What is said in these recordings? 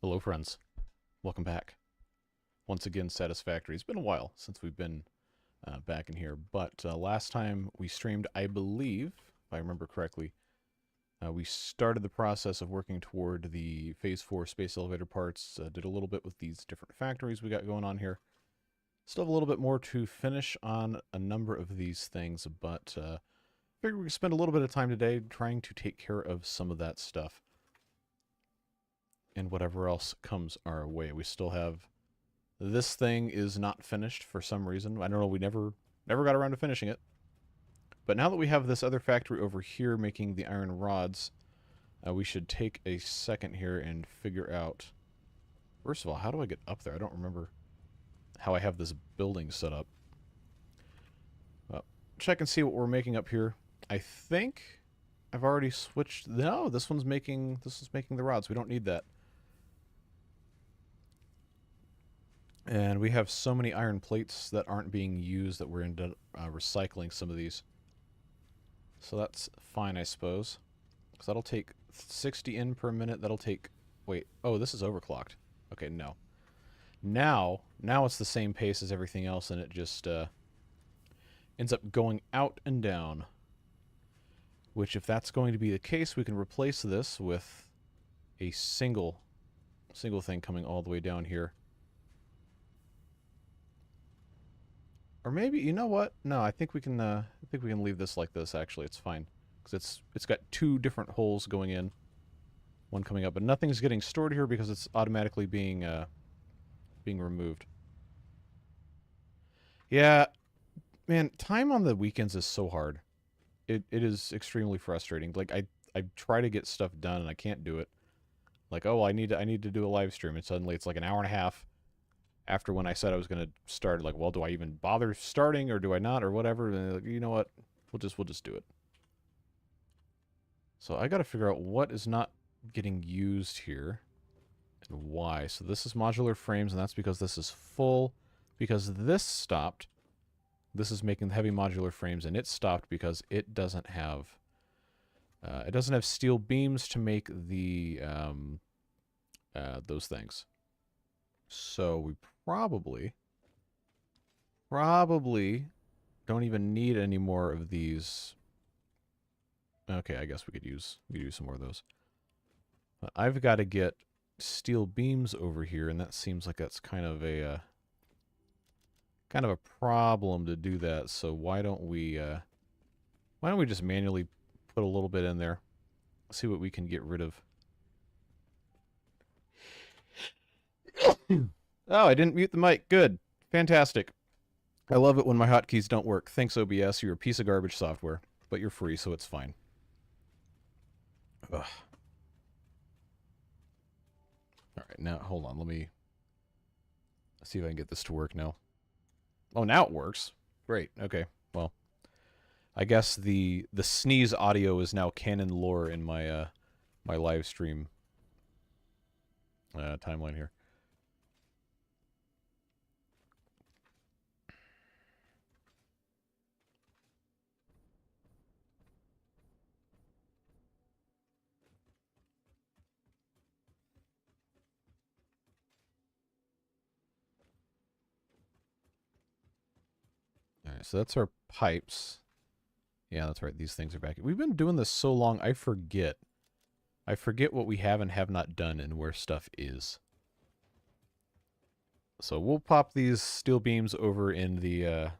Hello, friends. Welcome back. Once again, Satisfactory. It's been a while since we've been back in here, but last time we streamed, I believe, if I remember correctly, we started the process of working toward the Phase 4 space elevator parts, did a little bit with these different factories we got going on here. Still have a little bit more to finish on a number of these things, but figured we could spend a little bit of time today trying to take care of some of that stuff. And whatever else comes our way. We still have... This thing is not finished for some reason. I don't know, we never got around to finishing it. But now that we have this other factory over here making the iron rods, we should take a second here and figure out... First of all, how do I get up there? I don't remember how I have this building set up. Well, check and see what we're making up here. I think I've already switched... No, this is making the rods. We don't need that. And we have so many iron plates that aren't being used that we're into recycling some of these. So that's fine, I suppose. Because that'll take 60 in per minute. That'll take... Wait. Oh, this is overclocked. Okay, no. Now it's the same pace as everything else, and it just ends up going out and down. Which, if that's going to be the case, we can replace this with a single thing coming all the way down here. Or maybe, you know what? No, I think we can leave this like this, actually. It's fine. Because it's got two different holes going in. One coming up, but nothing's getting stored here because it's automatically being removed. Yeah, man, time on the weekends is so hard. It is extremely frustrating. Like, I try to get stuff done and I can't do it. Like, oh, I need to do a live stream, and suddenly it's like an hour and a half after when I said I was going to start. Like, well, do I even bother starting or do I not or whatever? And like, you know what? We'll just do it. So I got to figure out what is not getting used here and why. So this is modular frames, and that's because this is full. Because this stopped. This is making the heavy modular frames, and it stopped because it doesn't have steel beams to make the those things. So we probably don't even need any more of these. Okay, I guess we could use some more of those. But I've got to get steel beams over here, and that seems like that's kind of a problem to do that. So why don't we just manually put a little bit in there, see what we can get rid of. Oh, I didn't mute the mic. Good. Fantastic. I love it when my hotkeys don't work. Thanks, OBS. You're a piece of garbage software, but you're free, so it's fine. Ugh. Alright, now, hold on. Let me see if I can get this to work now. Oh, now it works. Great. Okay. Well, I guess the sneeze audio is now canon lore in my my live stream timeline here. Alright, so that's our pipes. Yeah, that's right. These things are back. We've been doing this so long, I forget. I forget what we have and have not done and where stuff is. So we'll pop these steel beams over in the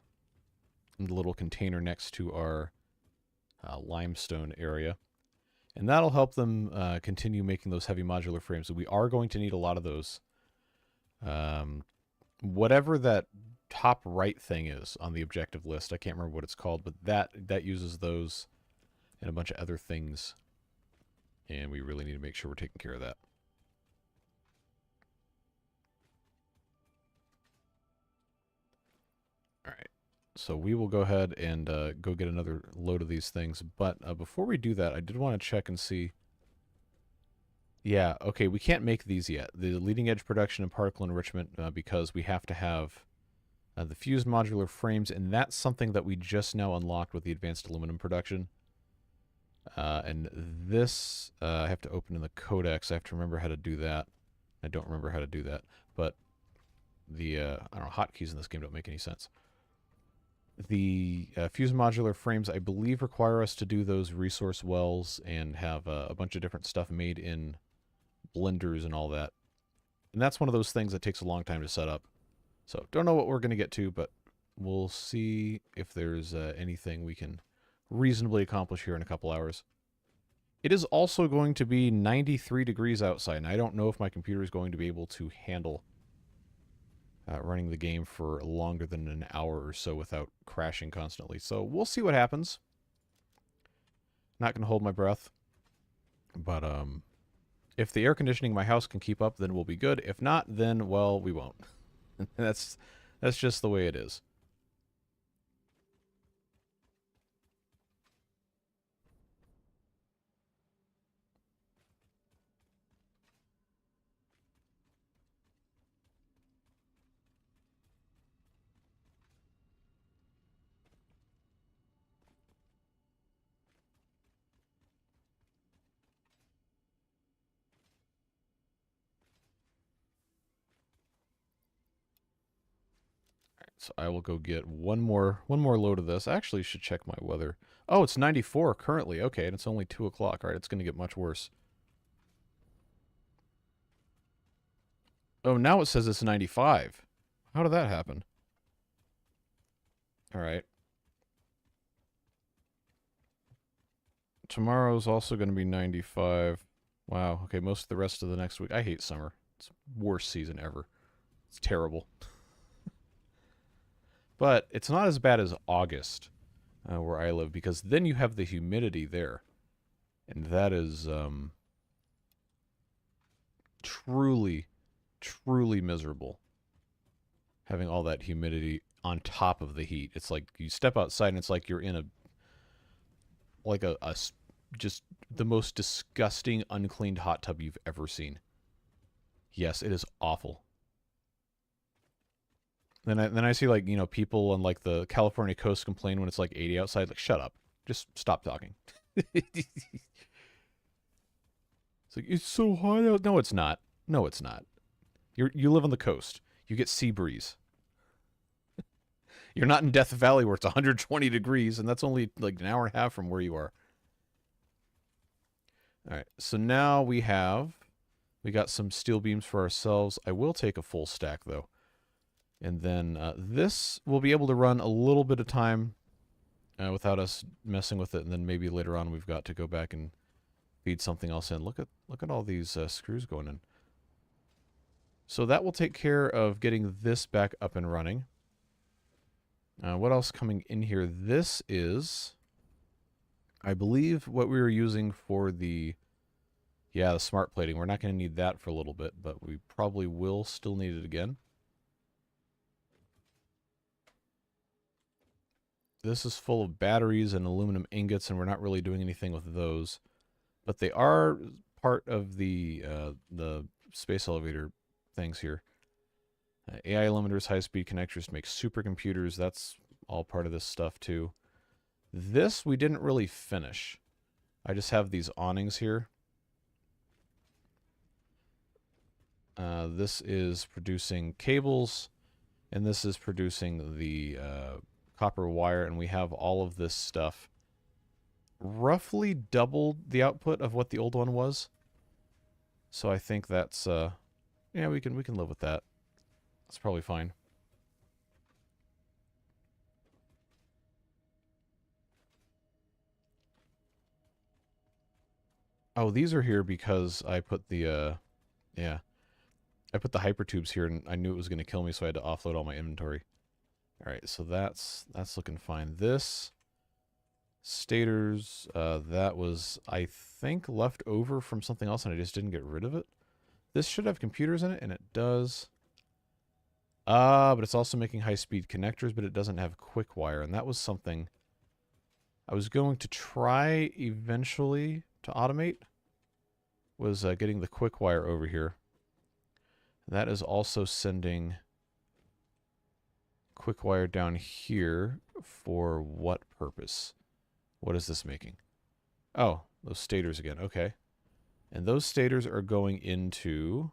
little container next to our limestone area. And that'll help them continue making those heavy modular frames. So we are going to need a lot of those. Whatever that top right thing is on the objective list, I can't remember what it's called, but that uses those and a bunch of other things. And we really need to make sure we're taking care of that. Alright, so we will go ahead and go get another load of these things. But before we do that, I did want to check and see... Yeah, okay, we can't make these yet. The leading edge production and particle enrichment, because we have to have the fused modular frames, and that's something that we just now unlocked with the advanced aluminum production. And this, I have to open in the codex. I have to remember how to do that. I don't remember how to do that, but the I don't know, hotkeys in this game don't make any sense. The Fuse modular frames, I believe, require us to do those resource wells and have a bunch of different stuff made in blenders and all that. And that's one of those things that takes a long time to set up. So don't know what we're going to get to, but we'll see if there's anything we can reasonably accomplish here in a couple hours. It is also going to be 93 degrees outside, and I don't know if my computer is going to be able to handle running the game for longer than an hour or so without crashing constantly. So we'll see what happens. Not going to hold my breath. But if the air conditioning in my house can keep up, then we'll be good. If not, then, well, we won't. That's just the way it is. So I will go get one more load of this. I actually should check my weather. Oh, it's 94 currently. Okay, and it's only 2 o'clock. All right, it's going to get much worse. Oh, now it says it's 95. How did that happen? All right. Tomorrow's also going to be 95. Wow. Okay, most of the rest of the next week. I hate summer. It's the worst season ever. It's terrible. But it's not as bad as August, where I live, because then you have the humidity there. And that is truly, truly miserable. Having all that humidity on top of the heat. It's like you step outside and it's like you're in just the most disgusting, uncleaned hot tub you've ever seen. Yes, it is awful. Then I see, like, you know, people on, like, the California coast complain when it's like 80 outside. Like, shut up. Just stop talking. It's like, it's so hot out. No, it's not. No, it's not. You live on the coast. You get sea breeze. You're not in Death Valley where it's 120 degrees, and that's only like an hour and a half from where you are. All right, so now we got some steel beams for ourselves. I will take a full stack, though. And then this will be able to run a little bit of time without us messing with it. And then maybe later on we've got to go back and feed something else in. Look at all these screws going in. So that will take care of getting this back up and running. What else coming in here? This is, I believe, what we were using for the smart plating. We're not going to need that for a little bit, but we probably will still need it again. This is full of batteries and aluminum ingots, and we're not really doing anything with those. But they are part of the space elevator things here. AI limiters, high-speed connectors to make supercomputers. That's all part of this stuff, too. This we didn't really finish. I just have these awnings here. This is producing cables, and this is producing the copper wire, and we have all of this stuff roughly doubled the output of what the old one was. So I think that's yeah, we can live with that. That's probably fine. Oh, these are here because I put the I put the hypertubes here, and I knew it was going to kill me, so I had to offload all my inventory. All right, so that's looking fine. This stators, that was, I think, left over from something else, and I just didn't get rid of it. This should have computers in it, and it does. But it's also making high-speed connectors, but it doesn't have quick wire, and that was something I was going to try eventually to automate, was getting the quick wire over here. That is also sending quick wire down here for what purpose? What is this making? Oh, those stators again. Okay. And those stators are going into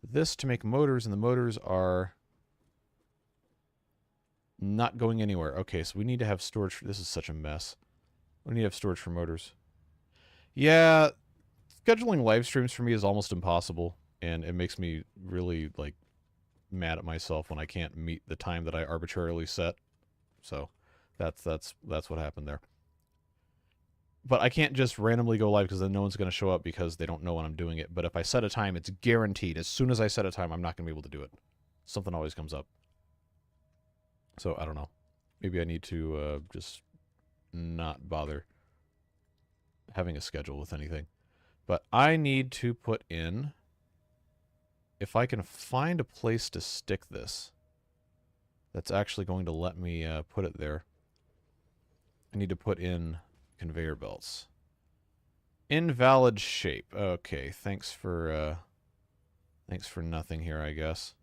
this to make motors, and the motors are not going anywhere. Okay, so we need to have storage for, this is such a mess. We need to have storage for motors. Yeah, scheduling live streams for me is almost impossible, and it makes me really, like, mad at myself when I can't meet the time that I arbitrarily set. So that's what happened there. But I can't just randomly go live because then no one's going to show up because they don't know when I'm doing it. But if I set a time, it's guaranteed. As soon as I set a time, I'm not going to be able to do it. Something always comes up. So I don't know. Maybe I need to just not bother having a schedule with anything. But I need to put in, if I can find a place to stick this that's actually going to let me put it there, I need to put in conveyor belts. Invalid shape. Okay, thanks for nothing here, I guess.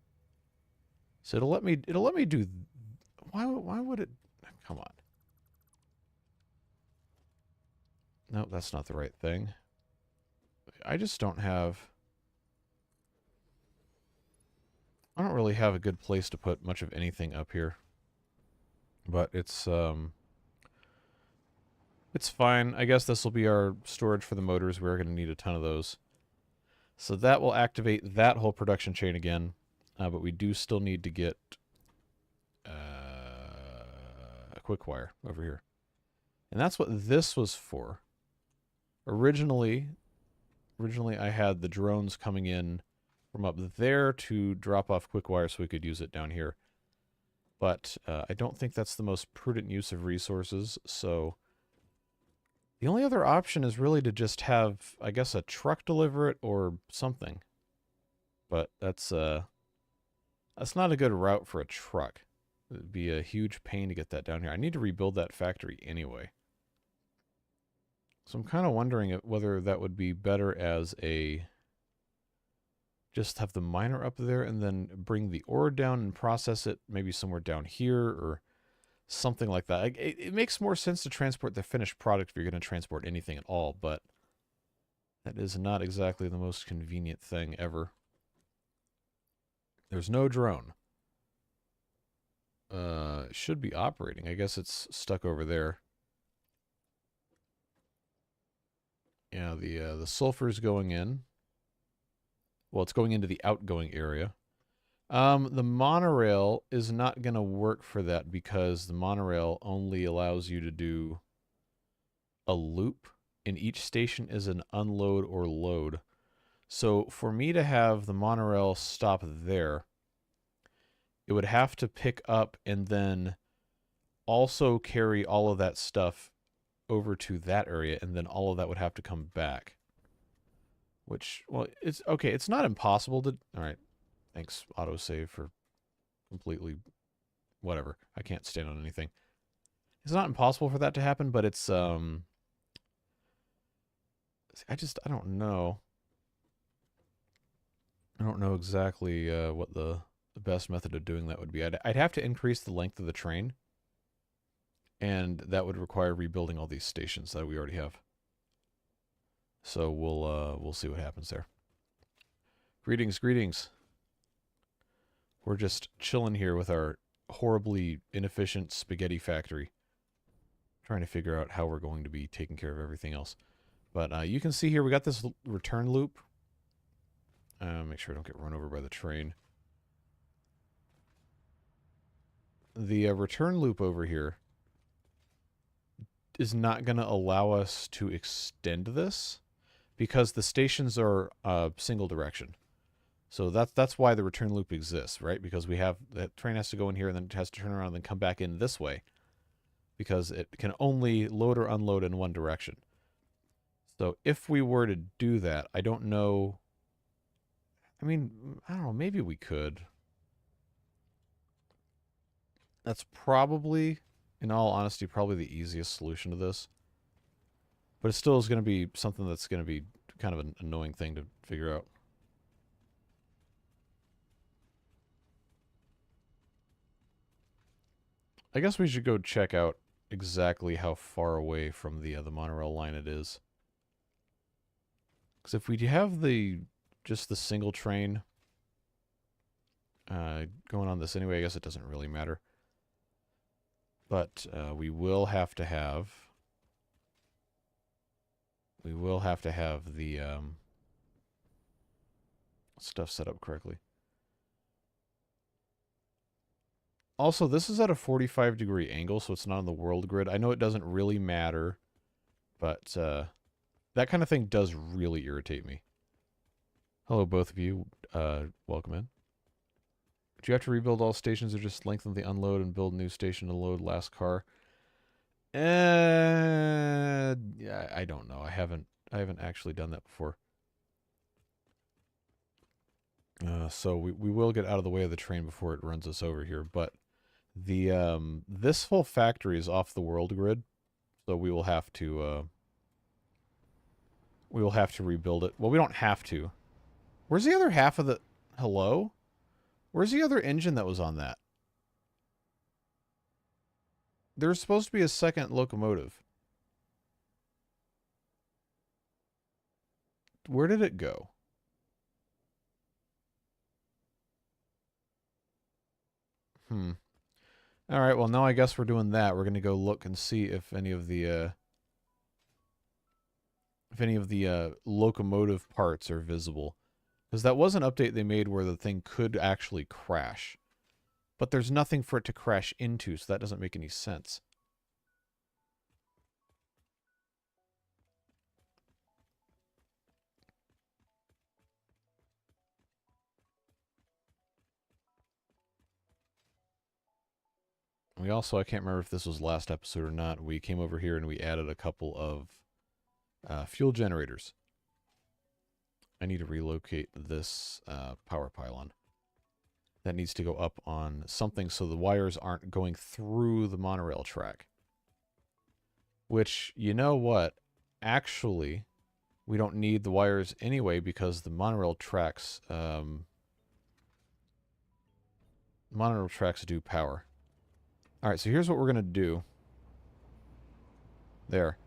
So it'll let me do, why would it, come on. Nope, that's not the right thing. I just don't have, I don't really have a good place to put much of anything up here. But it's fine. I guess this will be our storage for the motors. We're going to need a ton of those. So that will activate that whole production chain again. But we do still need to get a quick wire over here. And that's what this was for. Originally I had the drones coming in from up there to drop off quick wire so we could use it down here. But I don't think that's the most prudent use of resources, so the only other option is really to just have, I guess, a truck deliver it or something. But that's not a good route for a truck. It'd be a huge pain to get that down here. I need to rebuild that factory anyway. So I'm kind of wondering whether that would be better as a, just have the miner up there and then bring the ore down and process it maybe somewhere down here or something like that. It makes more sense to transport the finished product if you're going to transport anything at all, but that is not exactly the most convenient thing ever. There's no drone. It should be operating. I guess it's stuck over there. Yeah, the sulfur's going in. Well, it's going into the outgoing area. The monorail is not going to work for that because the monorail only allows you to do a loop, and each station is an unload or load. So for me to have the monorail stop there, it would have to pick up and then also carry all of that stuff over to that area, and then all of that would have to come back. Which, well, it's okay. It's not impossible to... All right. Thanks, autosave, for completely... Whatever. I can't stand on anything. It's not impossible for that to happen, but it's... I don't know. I don't know exactly what the best method of doing that would be. I'd have to increase the length of the train, and that would require rebuilding all these stations that we already have. So we'll see what happens there. Greetings, greetings. We're just chilling here with our horribly inefficient spaghetti factory, trying to figure out how we're going to be taking care of everything else. But you can see here we got this return loop. Make sure I don't get run over by the train. The return loop over here is not going to allow us to extend this because the stations are single direction. So that's why the return loop exists, right? Because we have, that train has to go in here and then it has to turn around and then come back in this way because it can only load or unload in one direction. So if we were to do that, I don't know. I mean, I don't know, maybe we could. That's probably, in all honesty, probably the easiest solution to this. But it still is going to be something that's going to be kind of an annoying thing to figure out. I guess we should go check out exactly how far away from the monorail line it is. Because if we have just the single train, going on this anyway. I guess it doesn't really matter. But we will have to have the stuff set up correctly. Also, this is at a 45-degree angle, so it's not on the world grid. I know it doesn't really matter, but that kind of thing does really irritate me. Hello, both of you. Welcome in. Do you have to rebuild all stations or just lengthen the unload and build new station to load last car? Yeah, I don't know. I haven't actually done that before. So we will get out of the way of the train before it runs us over here, but the this whole factory is off the world grid, so we will have to rebuild it. Well, we don't have to. Where's the other half of the... Hello? Where's the other engine that was on that? There's supposed to be a second locomotive. Where did it go? All right, well, now I guess we're doing that. We're going to go look and see if any of the locomotive parts are visible. Because that was an update they made where the thing could actually crash. But there's nothing for it to crash into, so that doesn't make any sense. We also, I can't remember if this was last episode or not, we came over here and we added a couple of fuel generators. I need to relocate this power pylon. That needs to go up on something so the wires aren't going through the monorail track. Which, you know what? Actually, we don't need the wires anyway because the monorail tracks do power. Alright, so here's what we're going to do. There.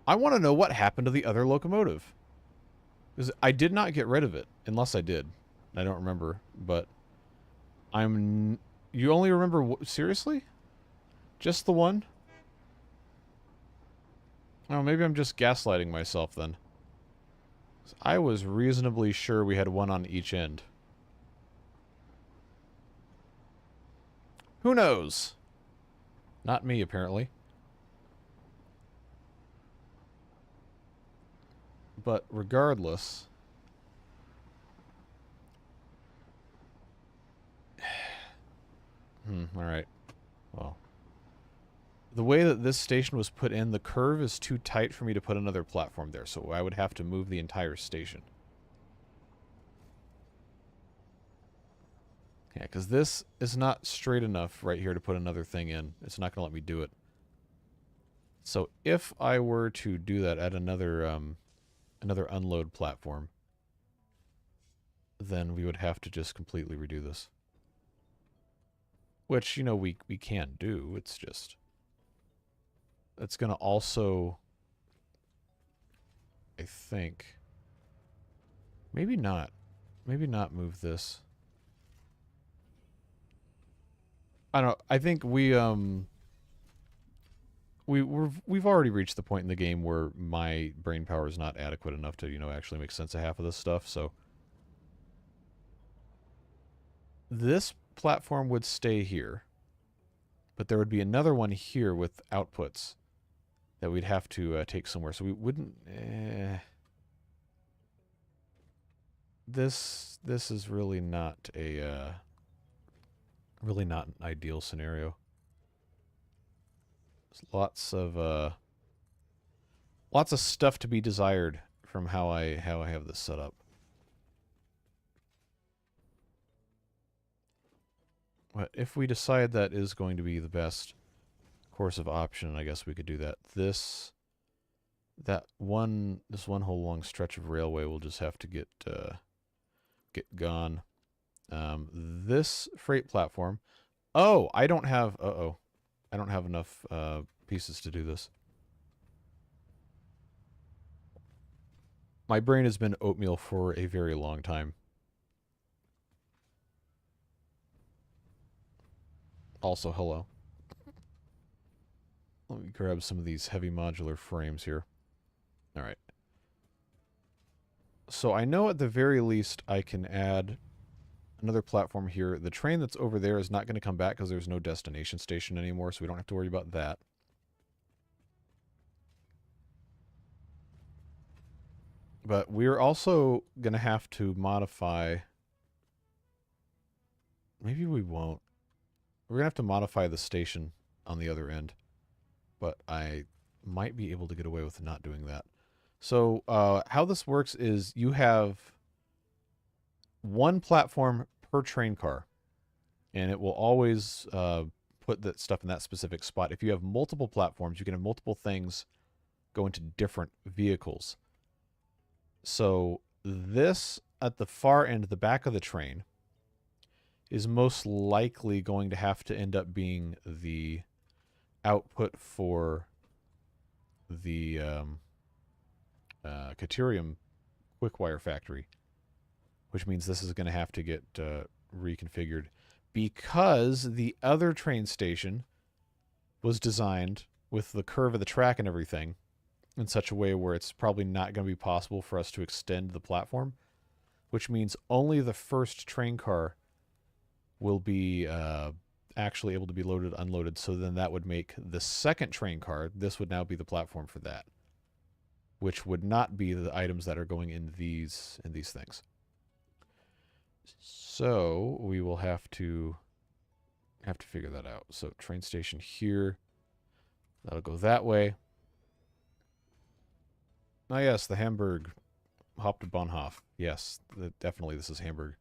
I want to know what happened to the other locomotive. Because I did not get rid of it. Unless I did. I don't remember. But you only remember... Seriously? Just the one? Oh, maybe I'm just gaslighting myself then. I was reasonably sure we had one on each end. Who knows? Not me, apparently. But regardless... alright. Well. The way that this station was put in, the curve is too tight for me to put another platform there, so I would have to move the entire station. Yeah, because this is not straight enough right here to put another thing in. It's not going to let me do it. So if I were to do that at another unload platform, then we would have to just completely redo this. Which, you know, we can do. It's just... It's going to also... I think... Maybe not. Maybe not move this. I don't know. I think we've already reached the point in the game where my brain power is not adequate enough to, you know, actually make sense of half of this stuff, so... This platform would stay here. But there would be another one here with outputs that we'd have to take somewhere. So we wouldn't... This is really not a... really not an ideal scenario. There's lots of stuff to be desired from how I have this set up. But if we decide that is going to be the best course of option, I guess we could do that. This one whole long stretch of railway will just have to get gone. This freight platform. Oh, I don't have. I don't have enough pieces to do this. My brain has been oatmeal for a very long time. Also, hello. Let me grab some of these heavy modular frames here. All right. So I know at the very least I can add another platform here. The train that's over there is not going to come back because there's no destination station anymore, so we don't have to worry about that. But we're also going to have to modify... Maybe we won't. We're going to have to modify the station on the other end. But I might be able to get away with not doing that. So how this works is you have one platform per train car. And it will always put that stuff in that specific spot. If you have multiple platforms, you can have multiple things go into different vehicles. So this at the far end, the back of the train, is most likely going to have to end up being the output for the Caterium quickwire factory, which means this is going to have to get reconfigured because the other train station was designed with the curve of the track and everything in such a way where it's probably not going to be possible for us to extend the platform, which means only the first train car will be actually able to be loaded, unloaded. So then that would make the second train car, this would now be the platform for that, which would not be the items that are going in these things. So we will have to figure that out. So train station here, that'll go that way. Oh yes, the Hamburg Hauptbahnhof. Yes, definitely this is Hamburg.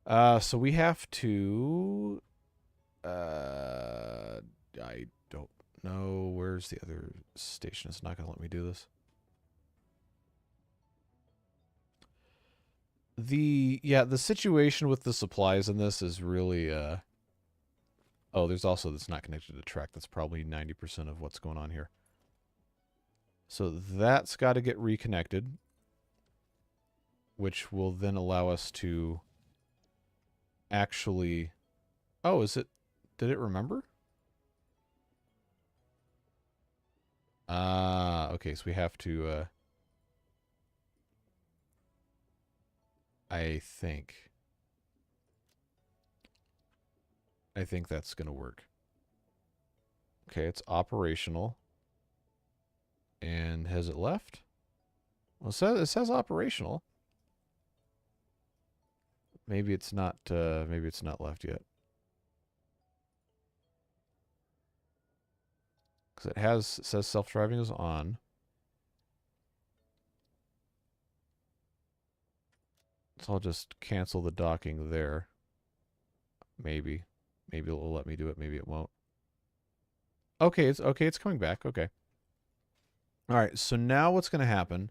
So we have to... I don't know. Where's the other station? It's not going to let me do this. The situation with the supplies in this is really... Oh, there's also this not connected to track. That's probably 90% of what's going on here. So that's got to get reconnected, which will then allow us to actually... Oh, is it... Did it remember? Okay, so we have to... I think that's going to work. Okay, it's operational. And has it left? Well, it says operational. Maybe it's not left yet. Because it says self-driving is on. So I'll just cancel the docking there. Maybe. Maybe it'll let me do it, maybe it won't. Okay, it's coming back. Okay. All right, so now what's going to happen,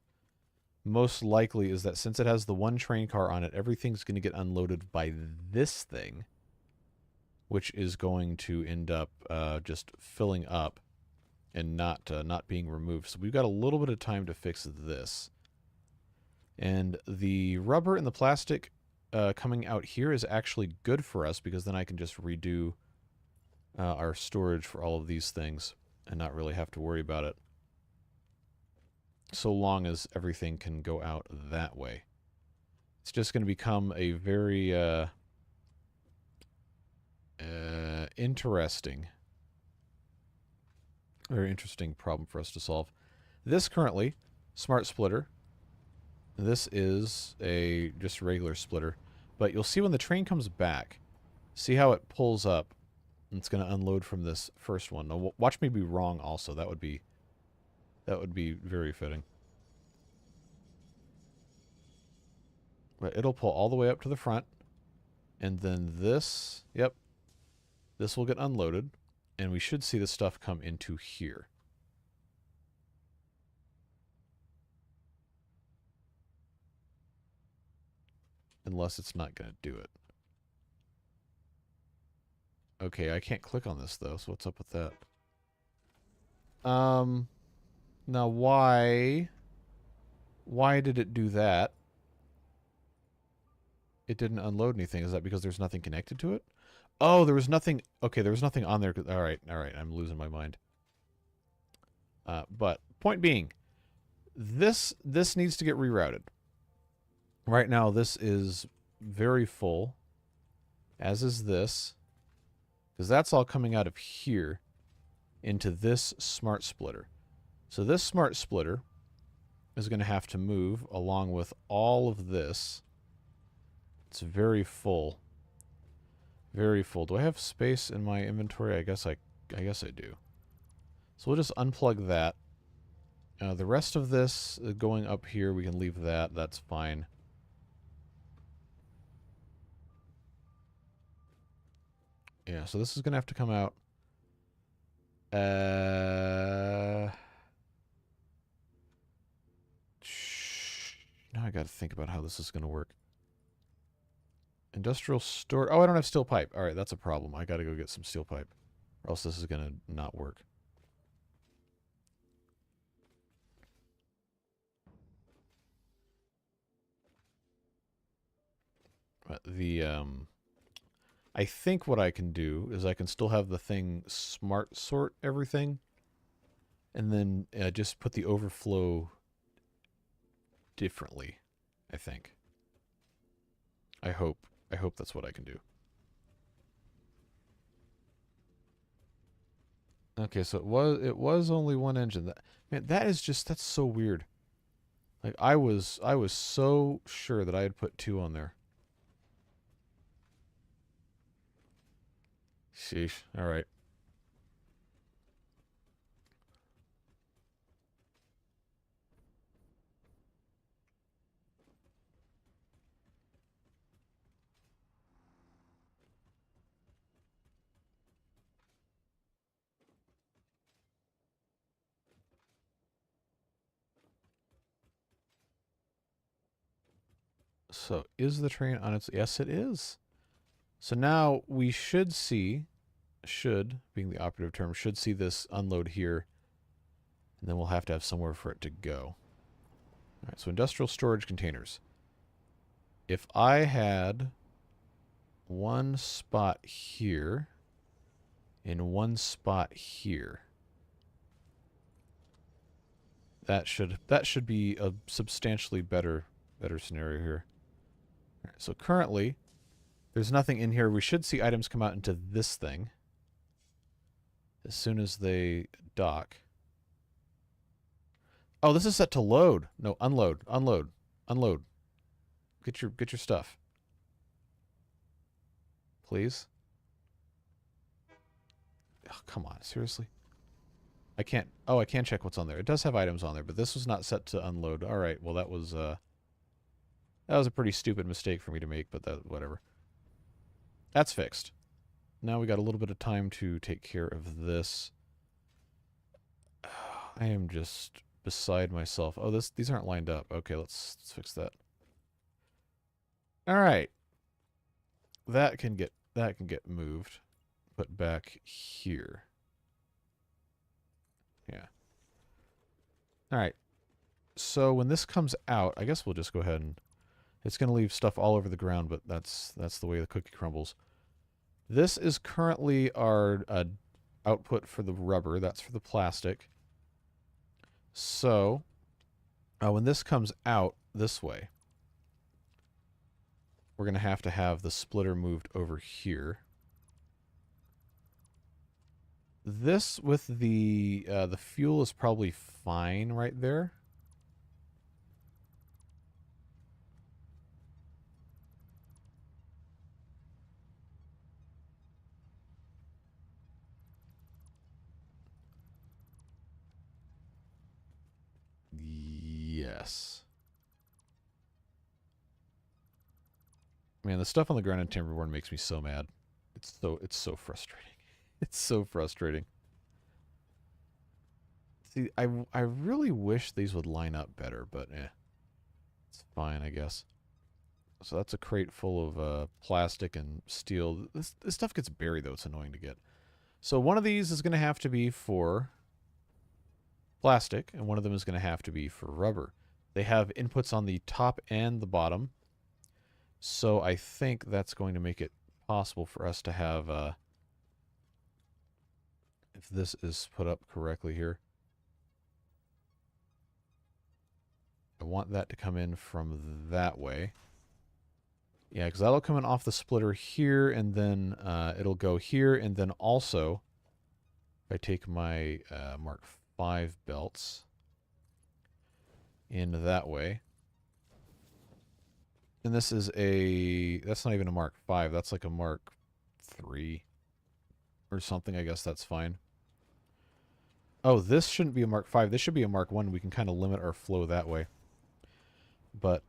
most likely, is that since it has the one train car on it, everything's going to get unloaded by this thing, which is going to end up just filling up and not being removed. So we've got a little bit of time to fix this. And the rubber and the plastic coming out here is actually good for us because then I can just redo our storage for all of these things and not really have to worry about it. So long as everything can go out that way. It's just going to become a very interesting problem for us to solve. This currently, smart splitter. This is a just regular splitter. But you'll see when the train comes back, see how it pulls up. And it's going to unload from this first one. Now, watch me be wrong also. That would be very fitting. But it'll pull all the way up to the front. And then this, yep, this will get unloaded. And we should see the stuff come into here. Unless it's not going to do it. Okay, I can't click on this though, so what's up with that? Now why did it do that? It didn't unload anything. Is that because there's nothing connected to it? Oh, there was nothing. Okay, there was nothing on there. All right, I'm losing my mind. But point being, this needs to get rerouted. Right now, this is very full, as is this, because that's all coming out of here into this smart splitter. So this smart splitter is going to have to move along with all of this. It's very full. Very full. Do I have space in my inventory? I guess I do. So we'll just unplug that. The rest of this going up here, we can leave that. That's fine. Yeah, so this is going to have to come out. Now I got to think about how this is going to work. Industrial store. Oh, I don't have steel pipe. All right, that's a problem. I got to go get some steel pipe, or else this is going to not work. But I think what I can do is I can still have the thing smart sort everything, and then just put the overflow differently, I think. I hope that's what I can do. Okay, so it was only one engine. That's so weird. Like I was so sure that I had put 2 on there. Sheesh. All right. So, is the train on its... Yes, it is. So now we should see, being the operative term, should see this unload here. And then we'll have to have somewhere for it to go. All right, so industrial storage containers. If I had one spot here and one spot here, that should be a substantially better scenario here. All right, so currently, there's nothing in here. We should see items come out into this thing as soon as they dock. Oh, this is set to load. No, unload. Get your stuff. Please. Oh, come on, seriously? I can't... Oh, I can check what's on there. It does have items on there, but this was not set to unload. All right, well, that was a pretty stupid mistake for me to make, but whatever. That's fixed. Now we got a little bit of time to take care of this. I am just beside myself. Oh, these aren't lined up. Okay, let's fix that. All right. That can get moved, put back here. Yeah. All right. So when this comes out, I guess we'll just go ahead and... It's going to leave stuff all over the ground, but that's the way the cookie crumbles. This is currently our output for the rubber. That's for the plastic. So when this comes out this way, we're going to have the splitter moved over here. This with the fuel is probably fine right there. Yes. Man, the stuff on the ground in Timberborn makes me so mad. It's so frustrating. It's so frustrating. See, I really wish these would line up better, but it's fine, I guess. So that's a crate full of plastic and steel. This stuff gets buried, though. It's annoying to get. So one of these is going to have to be for plastic, and one of them is going to have to be for rubber. They have inputs on the top and the bottom. So I think that's going to make it possible for us to have, if this is put up correctly here. I want that to come in from that way. Yeah, because that'll come in off the splitter here, and then it'll go here, and then also, if I take my Mark 5 belts in that way, and this is a, that's not even a Mark 5, that's like a Mark 3 or something, I guess that's fine. Oh, this shouldn't be a Mark 5, this should be a Mark 1, we can kind of limit our flow that way. But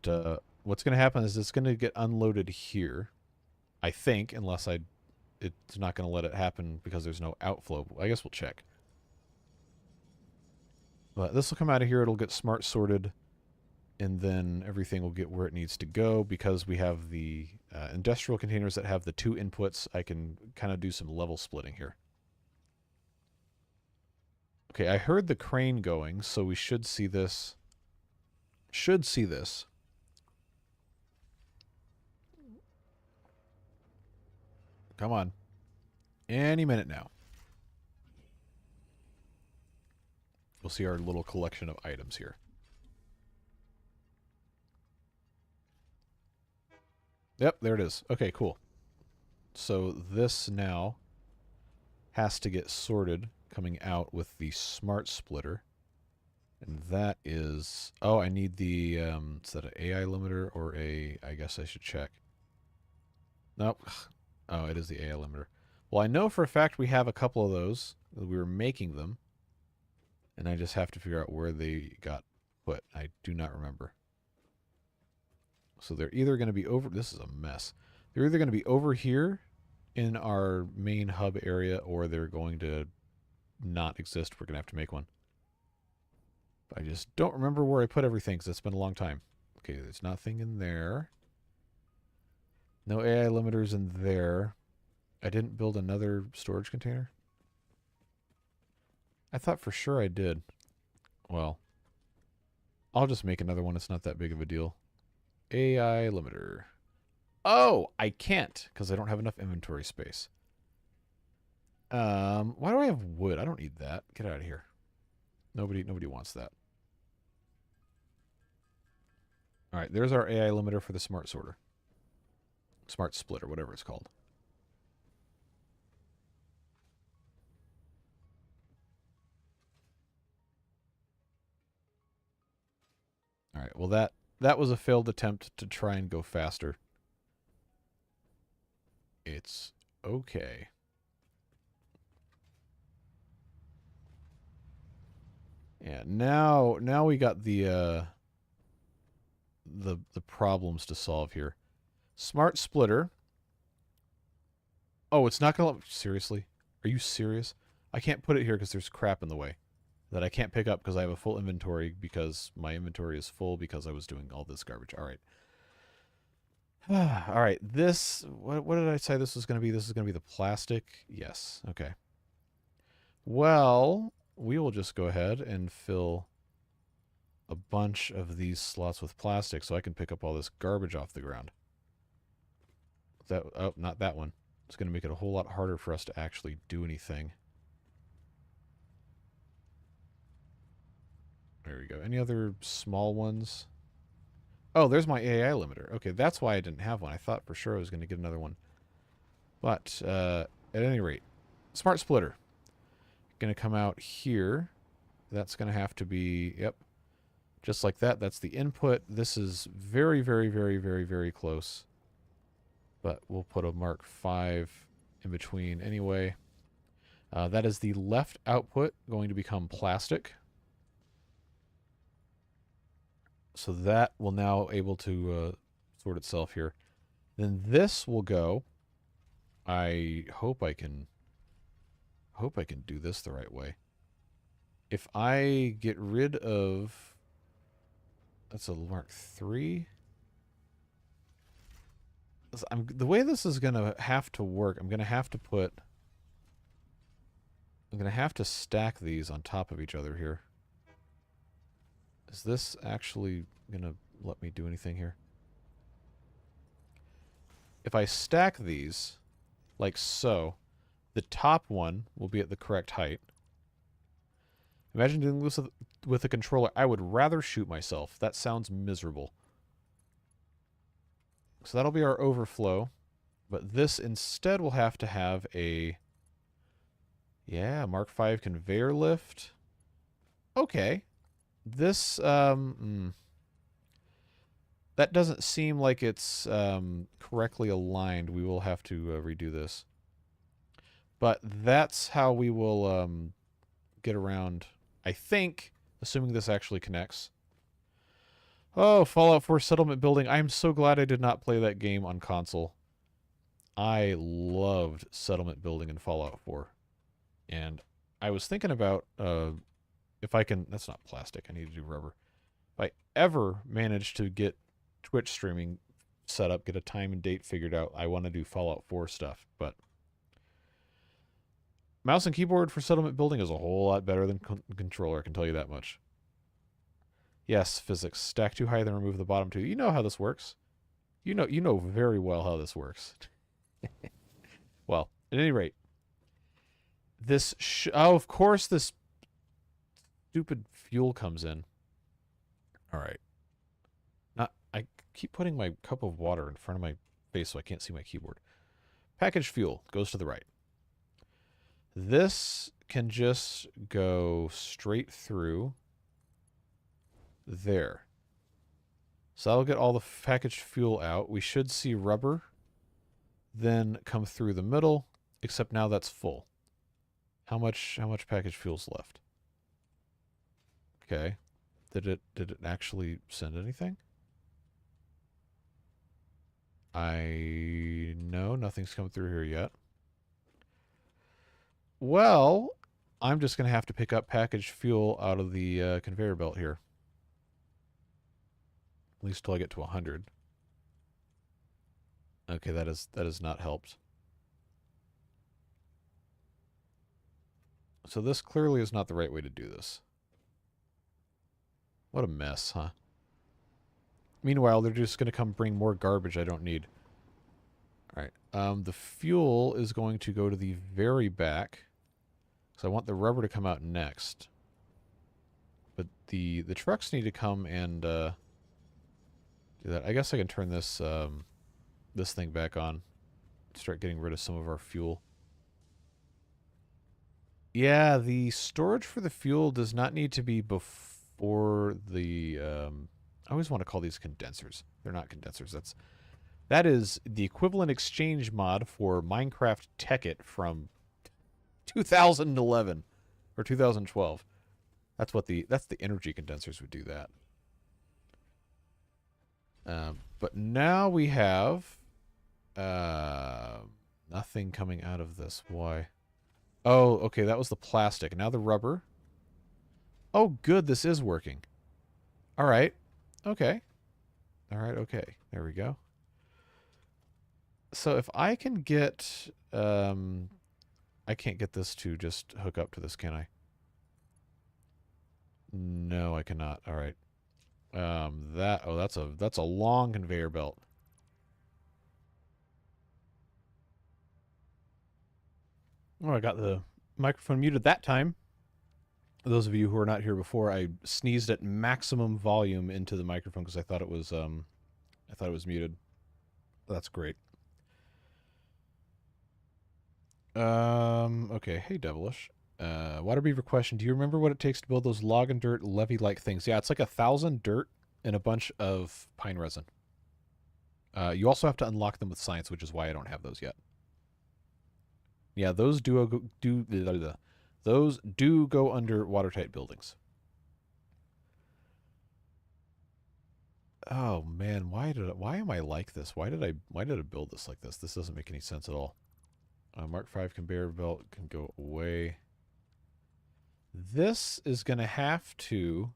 what's going to happen is it's going to get unloaded here, I think, unless it's not going to let it happen because there's no outflow. I guess we'll check. But this will come out of here, it'll get smart sorted, and then everything will get where it needs to go. Because we have the industrial containers that have the 2 inputs, I can kind of do some level splitting here. Okay, I heard the crane going, so we should see this. Come on. Any minute now. We'll see our little collection of items here. Yep, there it is. Okay, cool. So this now has to get sorted coming out with the smart splitter. And that is... Oh, I need the... is that an AI limiter or a... I guess I should check. Nope. Oh, it is the AI limiter. Well, I know for a fact we have a couple of those. We were making them. And I just have to figure out where they got put. I do not remember. So they're either going to be over... This is a mess. They're either going to be over here in our main hub area, or they're going to not exist. We're going to have to make one. I just don't remember where I put everything because it's been a long time. Okay, there's nothing in there. No AI limiters in there. I didn't build another storage container. I thought for sure I did. Well, I'll just make another one. It's not that big of a deal. AI limiter. Oh, I can't because I don't have enough inventory space. Why do I have wood? I don't need that. Get out of here. Nobody wants that. All right, there's our AI limiter for the smart sorter. Smart splitter, whatever it's called. All right, well that was a failed attempt to try and go faster. It's okay. Yeah, now we got the problems to solve here. Smart splitter. Oh, it's not gonna... Seriously? Are you serious? I can't put it here because there's crap in the way that I can't pick up because I have a full inventory, because my inventory is full because I was doing all this garbage. All right. All right. This... What did I say this was going to be? This is going to be the plastic? Yes. Okay. Well, we will just go ahead and fill a bunch of these slots with plastic so I can pick up all this garbage off the ground. That... Oh, not that one. It's going to make it a whole lot harder for us to actually do anything. There we go. Any other small ones? Oh, there's my AI limiter. Okay, that's why I didn't have one. I thought for sure I was going to get another one. But, at any rate, smart splitter. Going to come out here. That's going to have to be, yep, just like that. That's the input. This is very, very, very, very, very close. But we'll put a Mark 5 in between anyway. That is the left output going to become plastic. So that will now able to sort itself here. Then this will go. I hope I can do this the right way. If I get rid of... That's a Mark 3. The way this is going to have to work, I'm going to have to stack these on top of each other here. Is this actually going to let me do anything here? If I stack these, like so. The top one will be at the correct height. Imagine doing this with a controller. I would rather shoot myself. That sounds miserable. So that'll be our overflow. But this instead will have to have a... Yeah, Mark V conveyor lift. Okay. This, that doesn't seem like it's correctly aligned. We will have to redo this. But that's how we will get around, I think, assuming this actually connects. Oh, Fallout 4 Settlement Building. I'm so glad I did not play that game on console. I loved settlement building in Fallout 4. And I was thinking about if I can... That's not plastic. I need to do rubber. If I ever manage to get Twitch streaming set up, get a time and date figured out, I want to do Fallout 4 stuff. But mouse and keyboard for settlement building is a whole lot better than controller, I can tell you that much. Yes, physics. Stack too high, then remove the bottom two. You know how this works. You know very well how this works. Well, at any rate, this... oh, of course this stupid fuel comes in. All right. I keep putting my cup of water in front of my face so I can't see my keyboard. Packaged fuel goes to the right. This can just go straight through there. So that'll get all the packaged fuel out. We should see rubber then come through the middle, except now that's full. How much packaged fuel's left? Okay. Did it actually send anything? No, nothing's come through here yet. Well, I'm just going to have to pick up packaged fuel out of the conveyor belt here. At least till I get to 100. Okay, that has not helped. So this clearly is not the right way to do this. What a mess, huh? Meanwhile, they're just going to come bring more garbage I don't need. All right. The fuel is going to go to the very back. So I want the rubber to come out next. But the trucks need to come and do that. I guess I can turn this this thing back on. Start getting rid of some of our fuel. Yeah, the storage for the fuel does not need to be before the... I always want to call these condensers. They're not condensers. That is the equivalent exchange mod for Minecraft Tekkit from 2011 or 2012. That's the energy condensers would do that. But now we have nothing coming out of this. Why? Oh, okay, that was the plastic. Now the rubber. Oh, good, this is working. All right. Okay. All right, okay. There we go. So if I can get... I can't get this to just hook up to this, can I? No, I cannot. All right. That's a long conveyor belt. Oh, I got the microphone muted that time. Those of you who are not here before, I sneezed at maximum volume into the microphone because I thought it was muted. That's great. Okay, hey Devilish. Waterbeaver question, do you remember what it takes to build those log and dirt levee-like things? Yeah, it's like 1,000 dirt and a bunch of pine resin. You also have to unlock them with science, which is why I don't have those yet. Yeah, those do go under watertight buildings. Oh man, why am I like this? Why did I build this like this? This doesn't make any sense at all. Mark V conveyor belt can go away. This is going to have to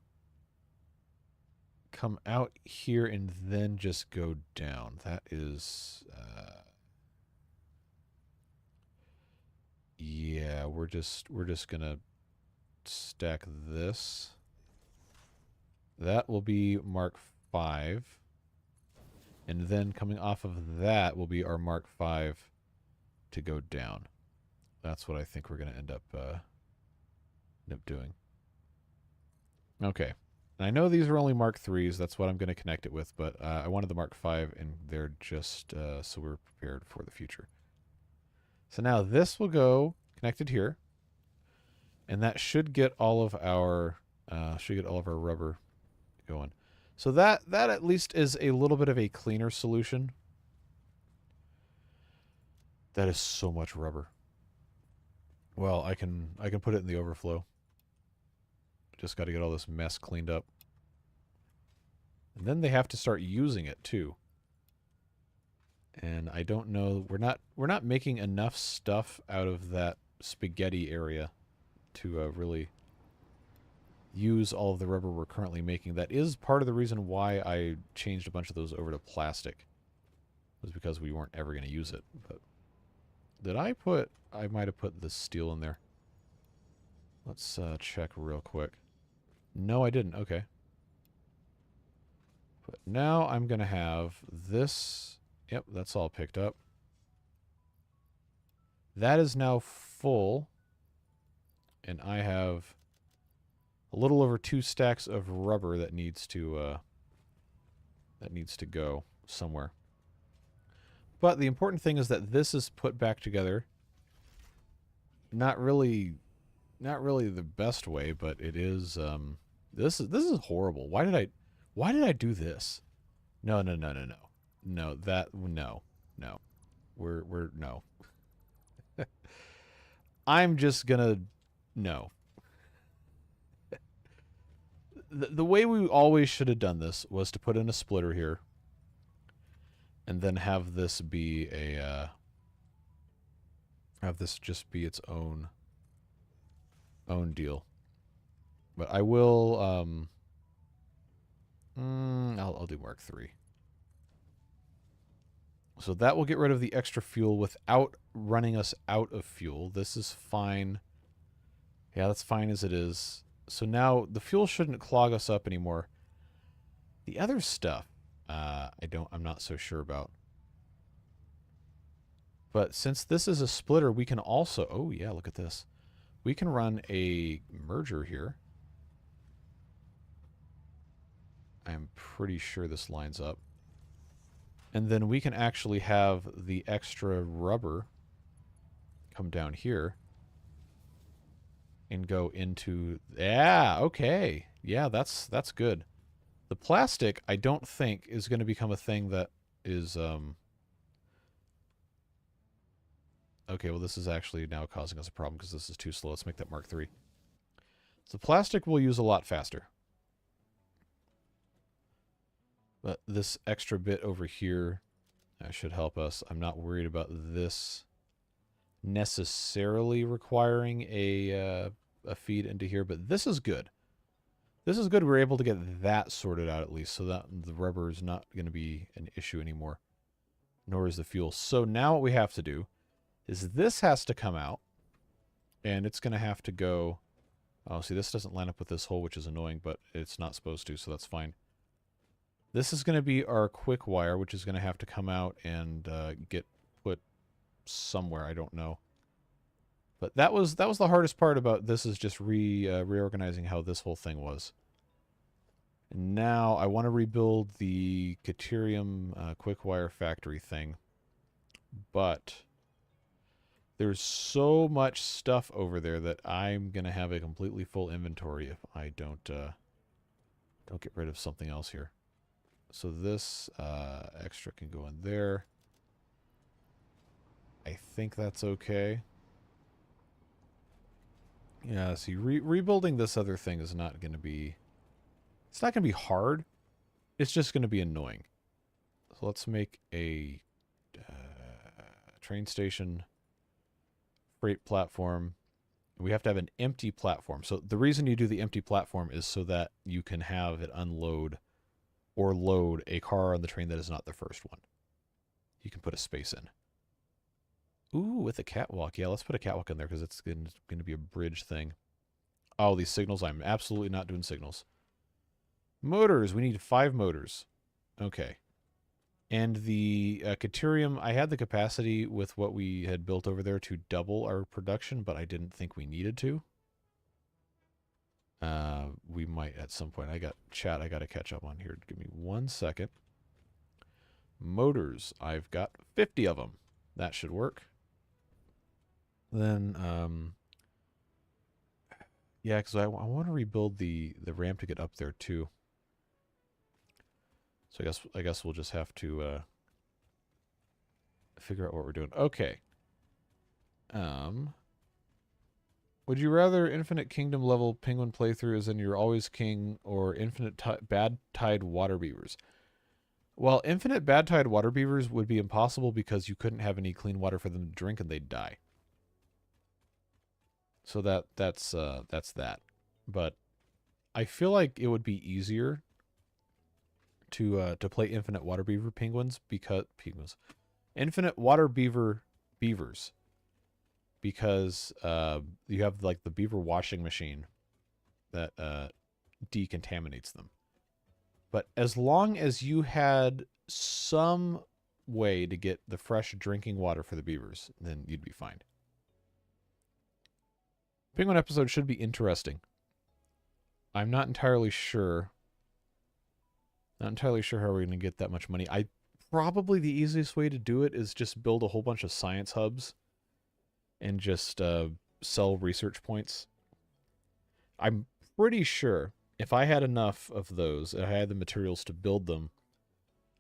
come out here and then just go down. That is... yeah, we're just going to stack this. That will be Mark V. And then coming off of that will be our Mark V to go down. That's what I think we're going to end up doing. Okay. And I know these are only Mark 3s. That's what I'm going to connect it with, but I wanted the Mark 5, and they're just so we're prepared for the future. So now this will go connected here, and that should get all of our rubber going. So that at least is a little bit of a cleaner solution. That is so much rubber. Well, I can put it in the overflow. Just got to get all this mess cleaned up. And then they have to start using it too. And I don't know, we're not making enough stuff out of that spaghetti area to really use all of the rubber we're currently making. That is part of the reason why I changed a bunch of those over to plastic. It was because we weren't ever going to use it. But did I might have put the steel in there. Let's check real quick. No, I didn't. Okay. But now I'm going to have this. Yep, that's all picked up. That is now full. And I have a little over 2 stacks of rubber that needs to go somewhere. But the important thing is that this is put back together. Not really the best way, but it is. This is horrible. Why did I do this? No. No. We're no. I'm just gonna no. The way we always should have done this was to put in a splitter here, and then have this be have this just be its own deal. But I will I'll do Mark 3. So that will get rid of the extra fuel without running us out of fuel. This is fine. Yeah, that's fine as it is. So now the fuel shouldn't clog us up anymore. The other stuff, I'm not so sure about. But since this is a splitter, we can also, oh yeah, look at this. We can run a merger here. I'm pretty sure this lines up. And then we can actually have the extra rubber come down here and go into, yeah, okay. Yeah, that's good. The plastic, I don't think, is going to become a thing that is, okay, well, this is actually now causing us a problem because this is too slow. Let's make that Mark 3. So plastic we'll use a lot faster. But this extra bit over here should help us. I'm not worried about this necessarily requiring a feed into here, but this is good. This is good. We're able to get that sorted out at least, so that the rubber is not going to be an issue anymore, nor is the fuel. So now what we have to do is this has to come out, and it's going to have to go. Oh, see, this doesn't line up with this hole, which is annoying, but it's not supposed to, so that's fine. This is going to be our quick wire, which is going to have to come out and get put somewhere. I don't know. But that was the hardest part about this, is just reorganizing how this whole thing was. And now I want to rebuild the Caterium quick wire factory thing. But there's so much stuff over there that I'm going to have a completely full inventory if I don't get rid of something else here. So this extra can go in there. I think that's okay. Yeah, see, rebuilding this other thing is not going to be... It's not going to be hard. It's just going to be annoying. So let's make a train station, freight platform. We have to have an empty platform. So the reason you do the empty platform is so that you can have it unload or load a car on the train that is not the first one. You can put a space in. Ooh, with a catwalk. Yeah, let's put a catwalk in there because it's going to be a bridge thing. Oh, these signals. I'm absolutely not doing signals. Motors. We need 5 motors. Okay. And the Caterium, I had the capacity with what we had built over there to double our production, but I didn't think we needed to. We might at some point. I got to catch up on here. Give me 1 second. Motors, I've got 50 of them. That should work. Then, yeah, because I want to rebuild the ramp to get up there too. So I guess we'll just have to figure out what we're doing. Okay. Would you rather Infinite Kingdom level penguin playthroughs in your Always King or Infinite Bad Tide Water Beavers? Well, Infinite Bad Tide Water Beavers would be impossible because you couldn't have any clean water for them to drink and they'd die. So that's that. But I feel like it would be easier to play Infinite Water Beaver Penguins because Infinite Water Beavers because you have like the beaver washing machine that decontaminates them. But as long as you had some way to get the fresh drinking water for the beavers, then you'd be fine. Penguin episode should be interesting. I'm not entirely sure. Not entirely sure how we're going to get that much money. Probably the easiest way to do it is just build a whole bunch of science hubs and just sell research points. I'm pretty sure if I had enough of those, if I had the materials to build them,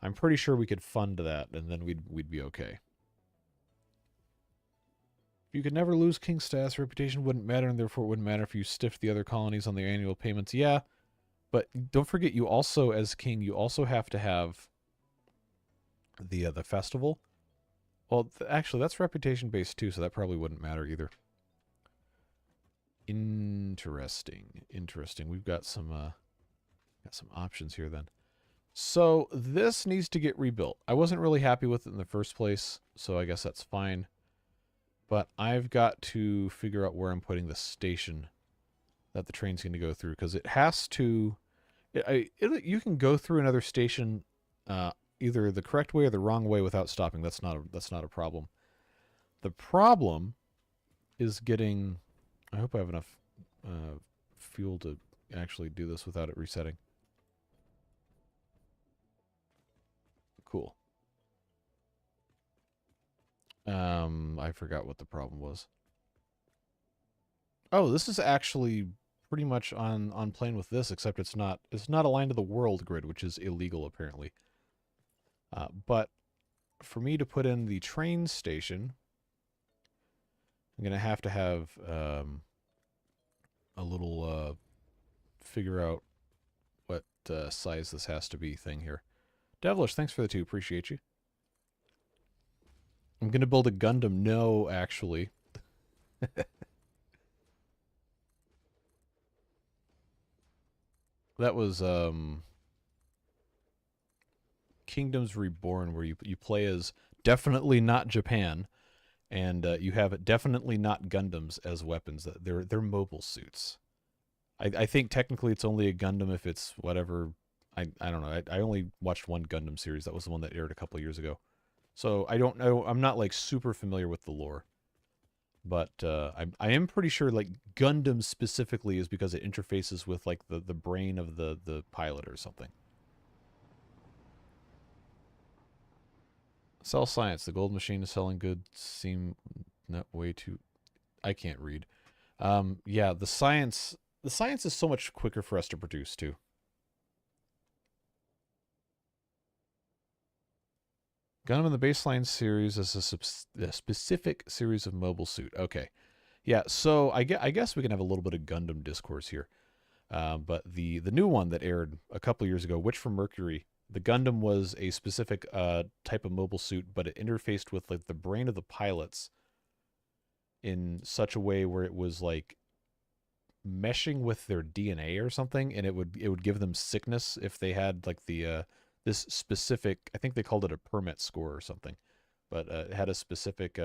I'm pretty sure we could fund that, and then we'd be okay. If you could never lose king status, reputation wouldn't matter, and therefore it wouldn't matter if you stiffed the other colonies on their annual payments. Yeah, but don't forget, you also, as king, you also have to have the festival. Well, actually, that's reputation based too, so that probably wouldn't matter either. Interesting. We've got some options here then. So this needs to get rebuilt. I wasn't really happy with it in the first place, so I guess that's fine. But I've got to figure out where I'm putting the station that the train's going to go through, because it has to. You can go through another station either the correct way or the wrong way without stopping. That's not a problem. The problem is getting. I hope I have enough fuel to actually do this without it resetting. Cool. I forgot what the problem was. Oh, this is actually pretty much on plane with this, except it's not aligned to the world grid, which is illegal apparently. But for me to put in the train station, I'm gonna have to have a little figure out what size this has to be thing here. Devilish, thanks for the 2. Appreciate you. I'm gonna build a Gundam. No, actually. That was Kingdoms Reborn, where you play as definitely not Japan, and you have definitely not Gundams as weapons. They're mobile suits. I think technically it's only a Gundam if it's whatever. I don't know. I only watched one Gundam series. That was the one that aired a couple years ago. So I don't know. I'm not like super familiar with the lore. But I am pretty sure like Gundam specifically is because it interfaces with like the brain of the pilot or something. Sell science. The gold machine is selling goods. Seem not way too. I can't read. Yeah, the science is so much quicker for us to produce too. Gundam in the baseline series is a specific series of mobile suit. Okay. Yeah, so I guess we can have a little bit of Gundam discourse here. But the new one that aired a couple years ago, Witch from Mercury, the Gundam was a specific type of mobile suit, but it interfaced with like the brain of the pilots in such a way where it was like meshing with their DNA or something, and it would give them sickness if they had like the this specific, I think they called it a permit score or something, but it had a specific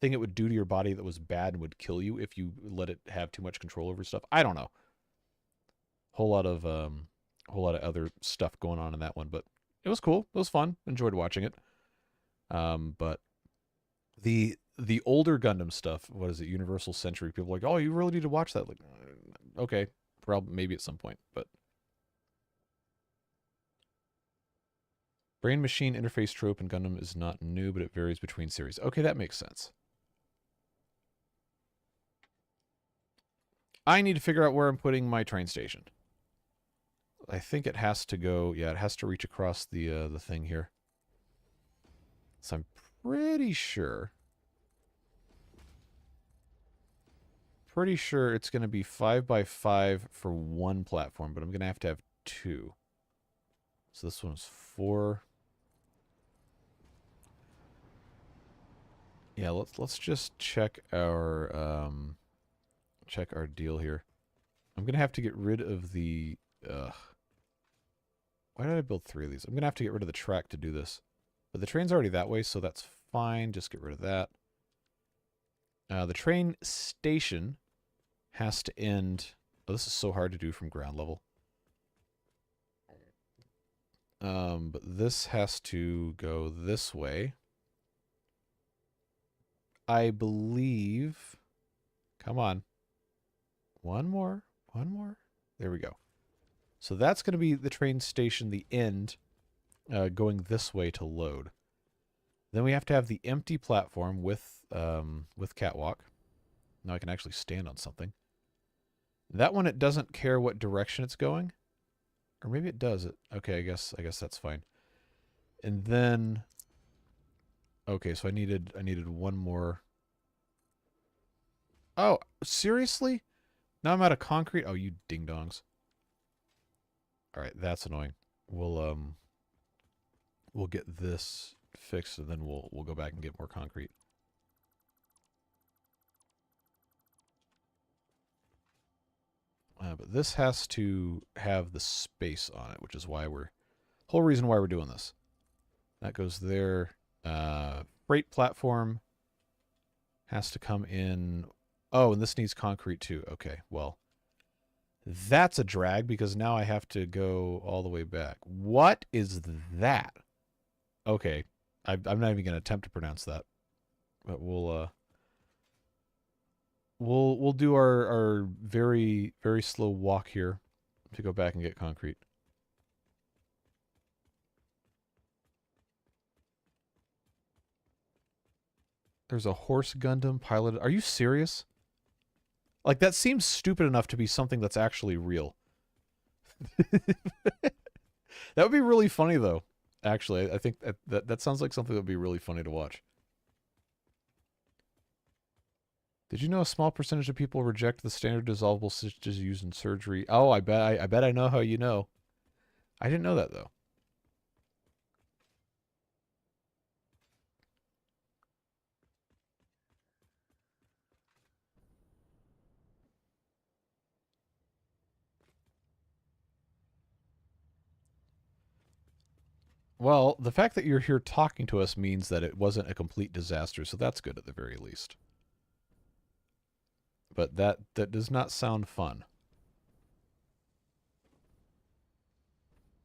thing it would do to your body that was bad and would kill you if you let it have too much control over stuff. I don't know. Whole lot of other stuff going on in that one, but It was cool. It was fun. Enjoyed watching it. But the older Gundam stuff, what is it, Universal Century, people are like, oh, you really need to watch that. Like, okay, probably maybe at some point, but brain machine interface trope in Gundam is not new, but it varies between series. Okay, that makes sense. I need to figure out where I'm putting my train station. I think it has to go, yeah, it has to reach across the thing here. So I'm pretty sure it's going to be 5x5 for one platform, but I'm going to have 2. So this one's 4. Yeah, let's just check our deal here. I'm going to have to get rid of the why did I build 3 of these? I'm going to have to get rid of the track to do this. But the train's already that way, so that's fine. Just get rid of that. The train station has to end... Oh, this is so hard to do from ground level. But this has to go this way. I believe... Come on. One more. There we go. So that's going to be the train station, the end, going this way to load. Then we have to have the empty platform with catwalk. Now I can actually stand on something. That one, it doesn't care what direction it's going. Or maybe it does. Okay, I guess that's fine. And then... Okay, so I needed one more... Oh, seriously? Now I'm out of concrete? Oh, you ding-dongs. Alright, that's annoying. We'll get this fixed, and then we'll go back and get more concrete. But this has to have the space on it, which is why whole reason why we're doing this. That goes there. Freight platform has to come in. Oh, and this needs concrete too. Okay, well, that's a drag because now I have to go all the way back. What is that? Okay, I'm not even going to attempt to pronounce that, but we'll do our very, very slow walk here to go back and get concrete. There's a horse Gundam piloted. Are you serious? Like, that seems stupid enough to be something that's actually real. That would be really funny, though. Actually, I think that sounds like something that would be really funny to watch. Did you know a small percentage of people reject the standard dissolvable stitches used in surgery? Oh, I bet I know how you know. I didn't know that, though. Well, the fact that you're here talking to us means that it wasn't a complete disaster, so that's good at the very least. But that does not sound fun.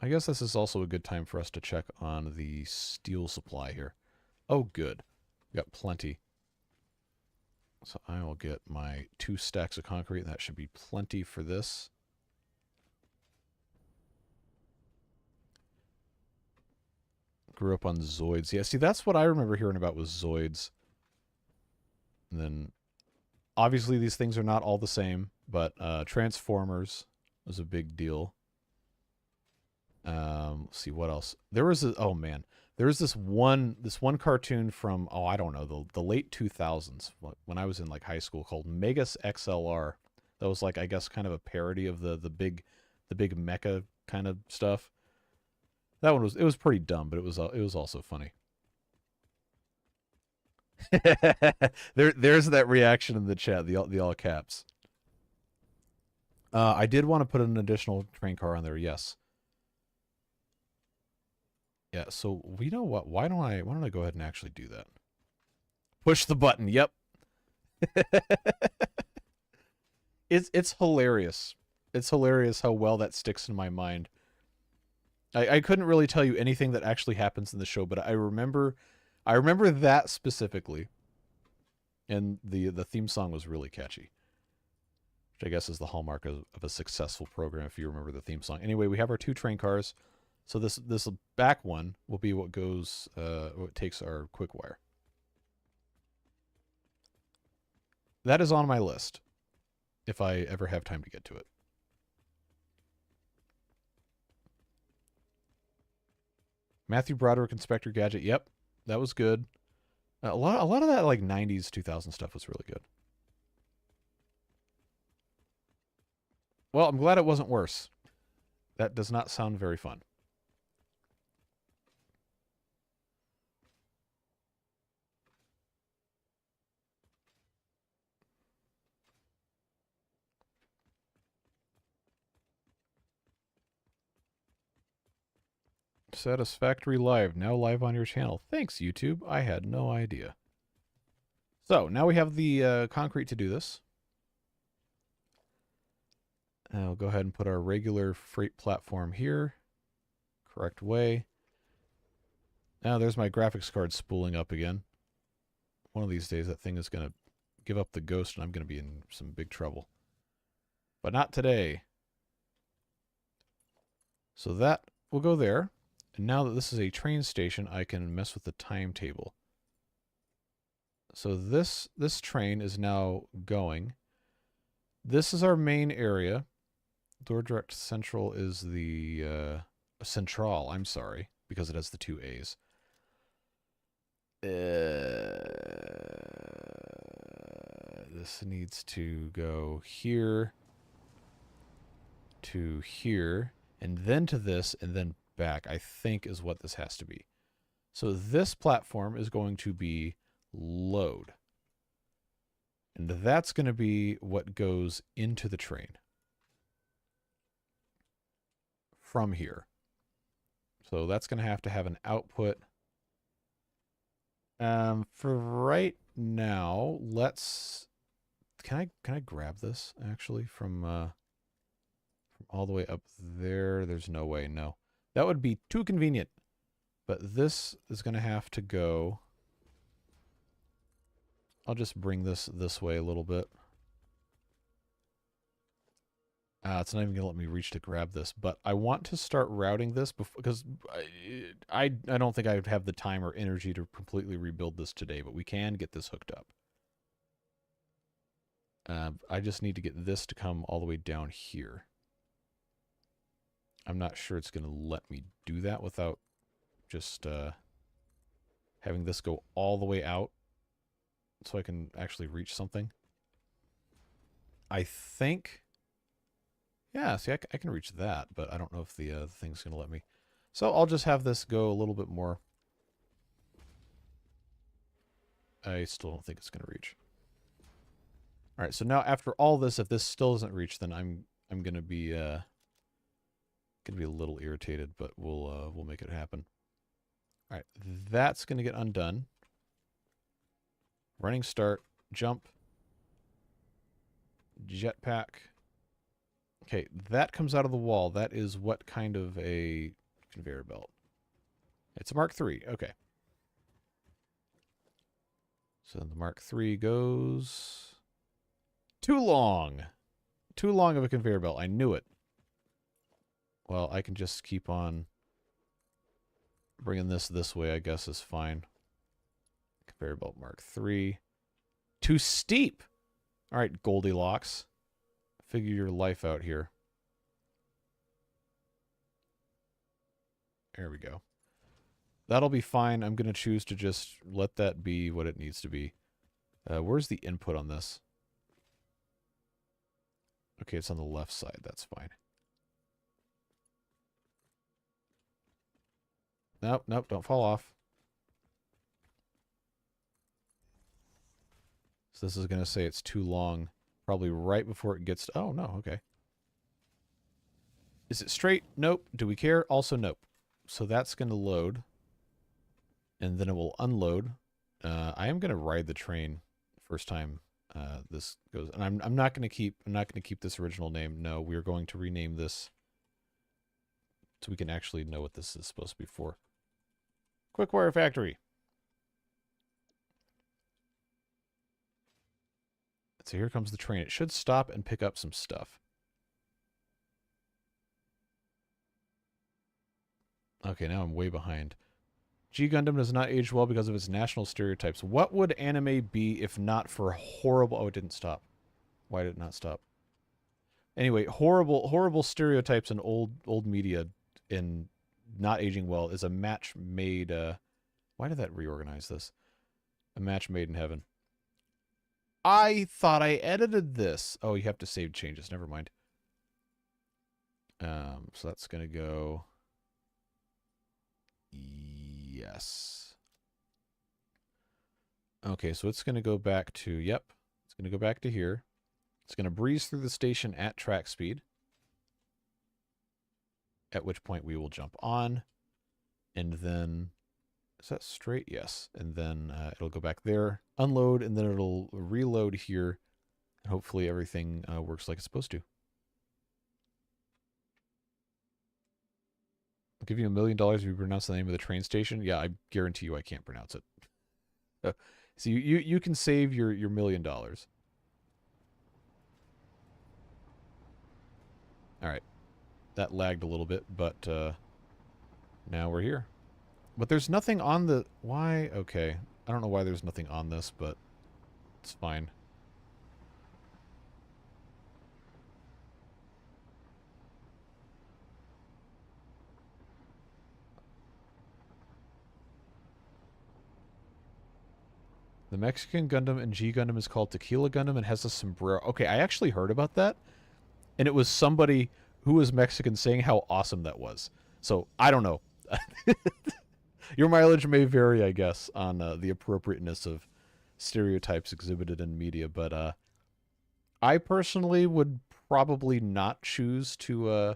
I guess this is also a good time for us to check on the steel supply here. Oh, good. We got plenty. So I will get my 2 stacks of concrete. That should be plenty for this. Grew up on Zoids. Yeah, see, that's what I remember hearing about was Zoids. And then, obviously, these things are not all the same, but Transformers was a big deal. Let's see, what else? There was oh man, there was this one cartoon from, oh, I don't know, the late 2000s, when I was in like high school, called Megas XLR. That was like, I guess, kind of a parody of the big mecha kind of stuff. That one was pretty dumb, but it was also funny. There's that reaction in the chat, the all caps. I did want to put an additional train car on there, yes. Yeah, so we know what. Why don't I go ahead and actually do that? Push the button. Yep. It's hilarious. It's hilarious how well that sticks in my mind. I couldn't really tell you anything that actually happens in the show, but I remember that specifically. And the theme song was really catchy, which I guess is the hallmark of a successful program if you remember the theme song. Anyway, we have our 2 train cars. So this back one will be what goes what takes our quick wire. That is on my list if I ever have time to get to it. Matthew Broderick, Inspector Gadget. Yep, that was good. A lot of that like 90s, 2000 stuff was really good. Well, I'm glad it wasn't worse. That does not sound very fun. Satisfactory Live, now live on your channel. Thanks, YouTube. I had no idea. So, now we have the concrete to do this. I'll go ahead and put our regular freight platform here. Correct way. Now there's my graphics card spooling up again. One of these days that thing is going to give up the ghost and I'm going to be in some big trouble. But not today. So that will go there. And now that this is a train station, I can mess with the timetable. So this train is now going. This is our main area. Door Direct Central is the Central, I'm sorry, because it has the 2 A's. This needs to go here to here, and then to this, and then back, I think is what this has to be. So this platform is going to be load. And that's going to be what goes into the train from here. So that's going to have an output. For right now, let's... Can I grab this, actually, from all the way up there? There's no way, no. That would be too convenient. But this is going to have to go... I'll just bring this way a little bit. It's not even going to let me reach to grab this, but I want to start routing this because I don't think I would have the time or energy to completely rebuild this today, but we can get this hooked up. I just need to get this to come all the way down here. I'm not sure it's going to let me do that without just having this go all the way out so I can actually reach something. I think... Yeah, see, I can reach that, but I don't know if the thing's going to let me. So I'll just have this go a little bit more. I still don't think it's going to reach. All right, so now after all this, if this still doesn't reach, then I'm going to be a little irritated, but we'll make it happen. All right, that's going to get undone. Running start, jump, jetpack. Okay, that comes out of the wall. That is what kind of a conveyor belt? It's a Mark III. Okay. So the Mark III goes... Too long. Too long of a conveyor belt. I knew it. Well, I can just keep on bringing this way, I guess, is fine. Conveyor belt Mark III. Too steep. All right, Goldilocks. Figure your life out here. There we go. That'll be fine. I'm going to choose to just let that be what it needs to be. Where's the input on this? Okay, it's on the left side. That's fine. Nope, nope, don't fall off. So this is going to say it's too long. Probably right before it gets to... Oh, no, okay. Is it straight? Nope. Do we care? Also, nope. So that's going to load. And then it will unload. I am going to ride the train first time this goes. And I'm not going to keep this original name. No, we're going to rename this so we can actually know what this is supposed to be for. Quick wire factory. So here comes the train. It should stop and pick up some stuff. Okay, now I'm way behind. G Gundam does not age well because of its national stereotypes. What would anime be if not for horrible... Oh, it didn't stop. Why did it not stop? Anyway, horrible stereotypes in old media in not aging well is a match made... why did that reorganize this? A match made in heaven. I thought I edited this. Oh, you have to save changes. Never mind. So that's going to go... Yes. Okay, so it's going to go back to... Yep. It's going to go back to here. It's going to breeze through the station at track speed. At which point we will jump on. And then... Is that straight? Yes. And then it'll go back there, unload, and then it'll reload here. And hopefully everything works like it's supposed to. I'll give you $1 million if you pronounce the name of the train station. Yeah, I guarantee you I can't pronounce it. So you can save your $1 million. All right. That lagged a little bit, but now we're here. But there's nothing on the... Why? Okay. I don't know why there's nothing on this, but it's fine. The Mexican Gundam in G Gundam is called Tequila Gundam and has a sombrero. Okay, I actually heard about that. And it was somebody who was Mexican saying how awesome that was. So, I don't know. Your mileage may vary, I guess, on the appropriateness of stereotypes exhibited in media, but I personally would probably not choose to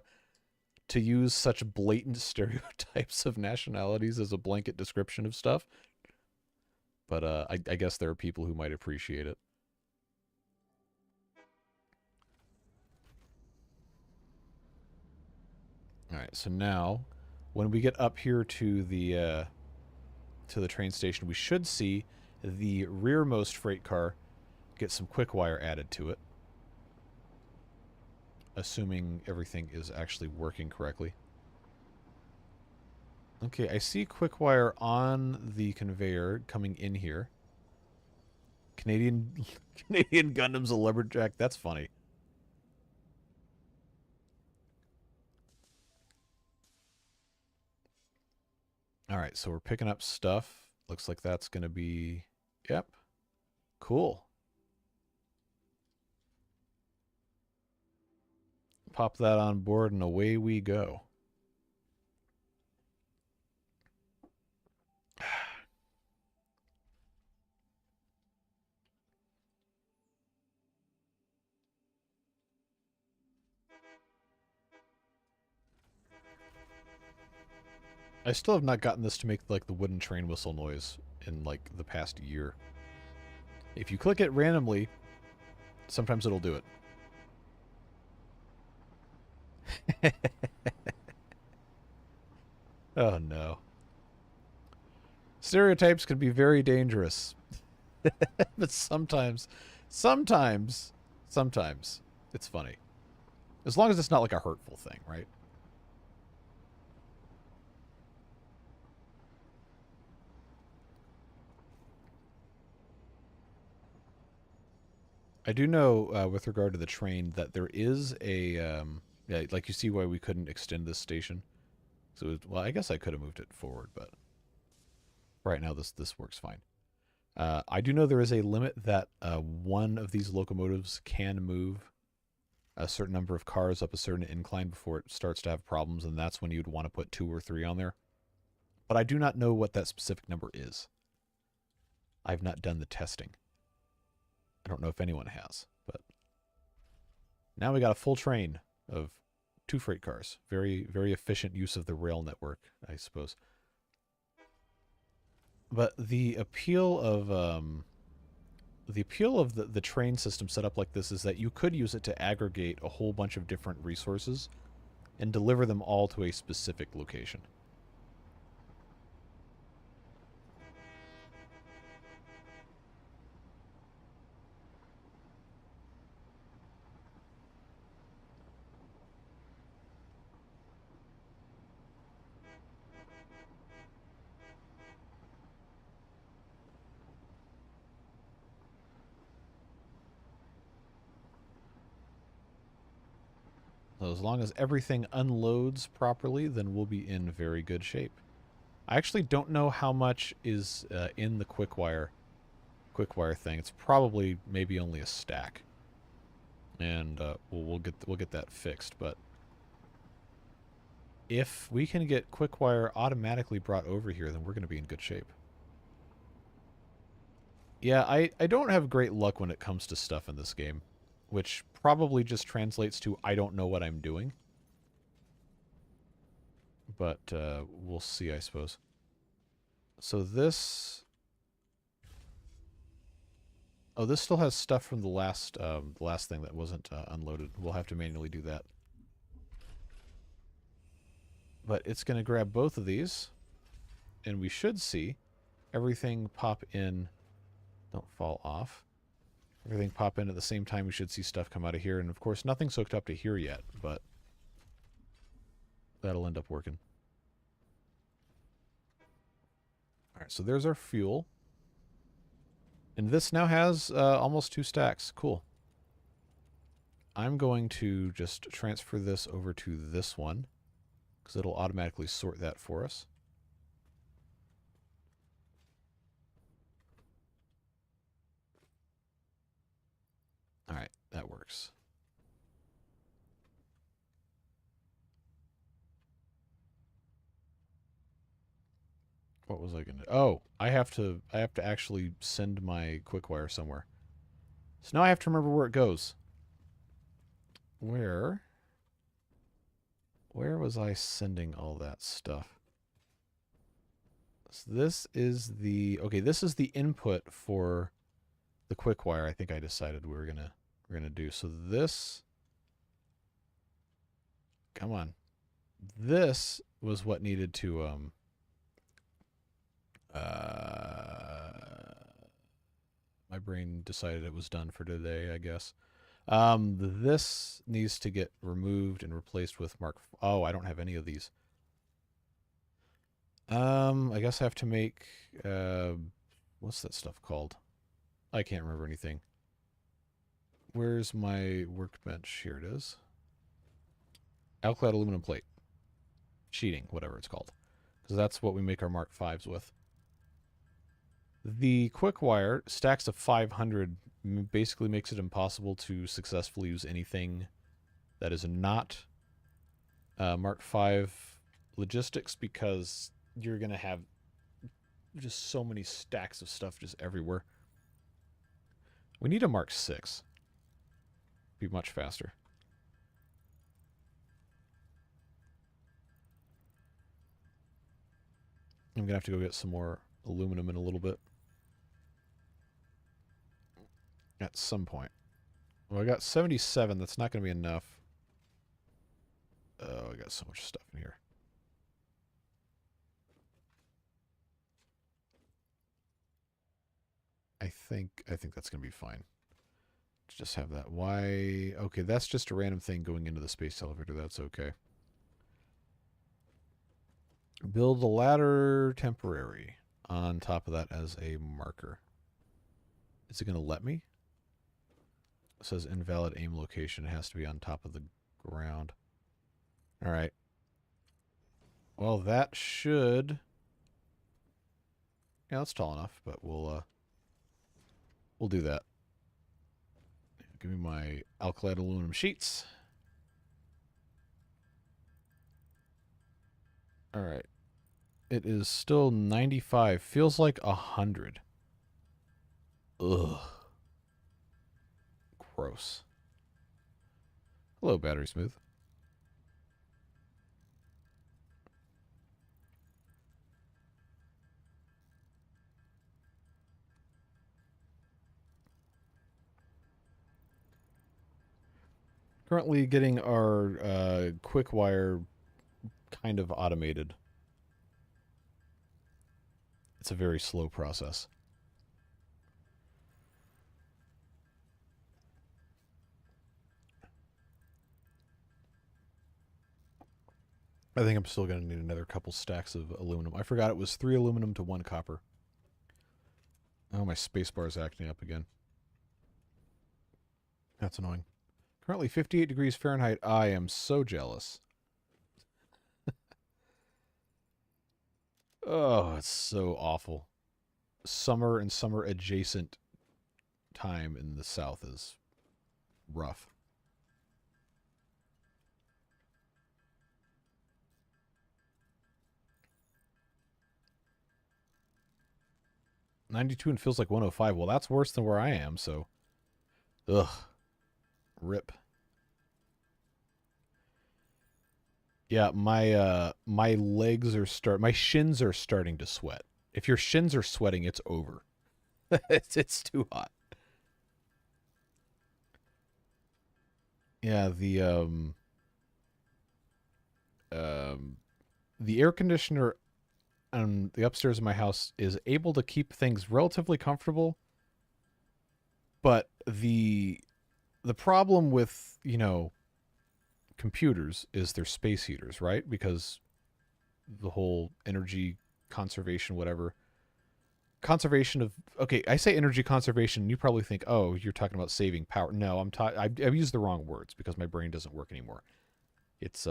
use such blatant stereotypes of nationalities as a blanket description of stuff. But I guess there are people who might appreciate it. All right, so now... When we get up here to the train station, we should see the rearmost freight car get some quick wire added to it. Assuming everything is actually working correctly. Okay, I see quick wire on the conveyor coming in here. Canadian Gundam's a lumberjack. That's funny. All right, so we're picking up stuff. Looks like that's going to be... Yep. Cool. Pop that on board and away we go. I still have not gotten this to make like the wooden train whistle noise in like the past year. If you click it randomly, sometimes it'll do it. Oh no. Stereotypes can be very dangerous. But sometimes it's funny. As long as it's not like a hurtful thing, right? I do know, with regard to the train, that there is a, yeah, like you see why we couldn't extend this station. So, well, I guess I could have moved it forward, but right now this works fine. I do know there is a limit that one of these locomotives can move a certain number of cars up a certain incline before it starts to have problems, and that's when you'd want to put 2 or 3 on there. But I do not know what that specific number is. I've not done the testing. I don't know if anyone has, but now we got a full train of 2 freight cars. Very, very efficient use of the rail network, I suppose. But the appeal of the train system set up like this is that you could use it to aggregate a whole bunch of different resources and deliver them all to a specific location. So as long as everything unloads properly, then we'll be in very good shape. I actually don't know how much is in the quickwire thing. It's probably maybe only a stack, and we'll get that fixed. But if we can get quickwire automatically brought over here, then we're going to be in good shape. Yeah, I don't have great luck when it comes to stuff in this game, which probably just translates to I don't know what I'm doing. But we'll see, I suppose. So this... Oh, this still has stuff from the last thing that wasn't unloaded. We'll have to manually do that. But it's going to grab both of these, and we should see everything pop in. Don't fall off. Everything pop in at the same time. We should see stuff come out of here. And, of course, nothing's hooked up to here yet, but that'll end up working. All right, so there's our fuel. And this now has almost 2 stacks. Cool. I'm going to just transfer this over to this one, because it'll automatically sort that for us. All right, that works. What was I gonna... Oh, I have to actually send my quickwire somewhere. So now I have to remember where it goes. Where was I sending all that stuff? So this is the... Okay, this is the input for the quickwire. I think I decided we're gonna do. So this... Come on. This was what needed to my brain decided it was done for today, I guess. This needs to get removed and replaced with Mark... Oh, I don't have any of these. I guess I have to make... what's that stuff called? I can't remember anything. Where's my workbench? Here it is. Alclad aluminum plate. Sheeting, whatever it's called. Because that's what we make our Mark 5s with. The quickwire, stacks of 500, basically makes it impossible to successfully use anything that is not Mark 5 logistics, because you're going to have just so many stacks of stuff just everywhere. We need a Mark 6. Be much faster. I'm going to have to go get some more aluminum in a little bit. At some point. Well, I got 77. That's not going to be enough. Oh, I got so much stuff in here. I think that's going to be fine. Just have that. Why? Okay, that's just a random thing going into the space elevator. That's okay. Build a ladder temporary on top of that as a marker. Is it going to let me? It says invalid aim location. It has to be on top of the ground. All right. Well, that should... Yeah, that's tall enough, but we'll do that. Give me my alkylate aluminum sheets. All right. It is still 95. Feels like 100. Ugh. Gross. Hello, Battery Smooth. Currently getting our quick wire kind of automated. It's a very slow process. I think I'm still going to need another couple stacks of aluminum. I forgot it was 3 aluminum to 1 copper. Oh, my spacebar is acting up again. That's annoying. Currently 58 degrees Fahrenheit. I am so jealous. Oh, it's so awful. Summer and summer adjacent time in the south is rough. .92 and feels like 105. Well, that's worse than where I am, so... Ugh. Rip. Yeah, my legs are my shins are starting to sweat. If your shins are sweating, it's over. it's too hot. Yeah, the air conditioner on the upstairs of my house is able to keep things relatively comfortable, but the problem with, you know, computers is they're space heaters, right? Because the whole energy conservation, whatever. Conservation of... Okay, I say energy conservation, you probably think, oh, you're talking about saving power. No, I've used the wrong words because my brain doesn't work anymore. It's,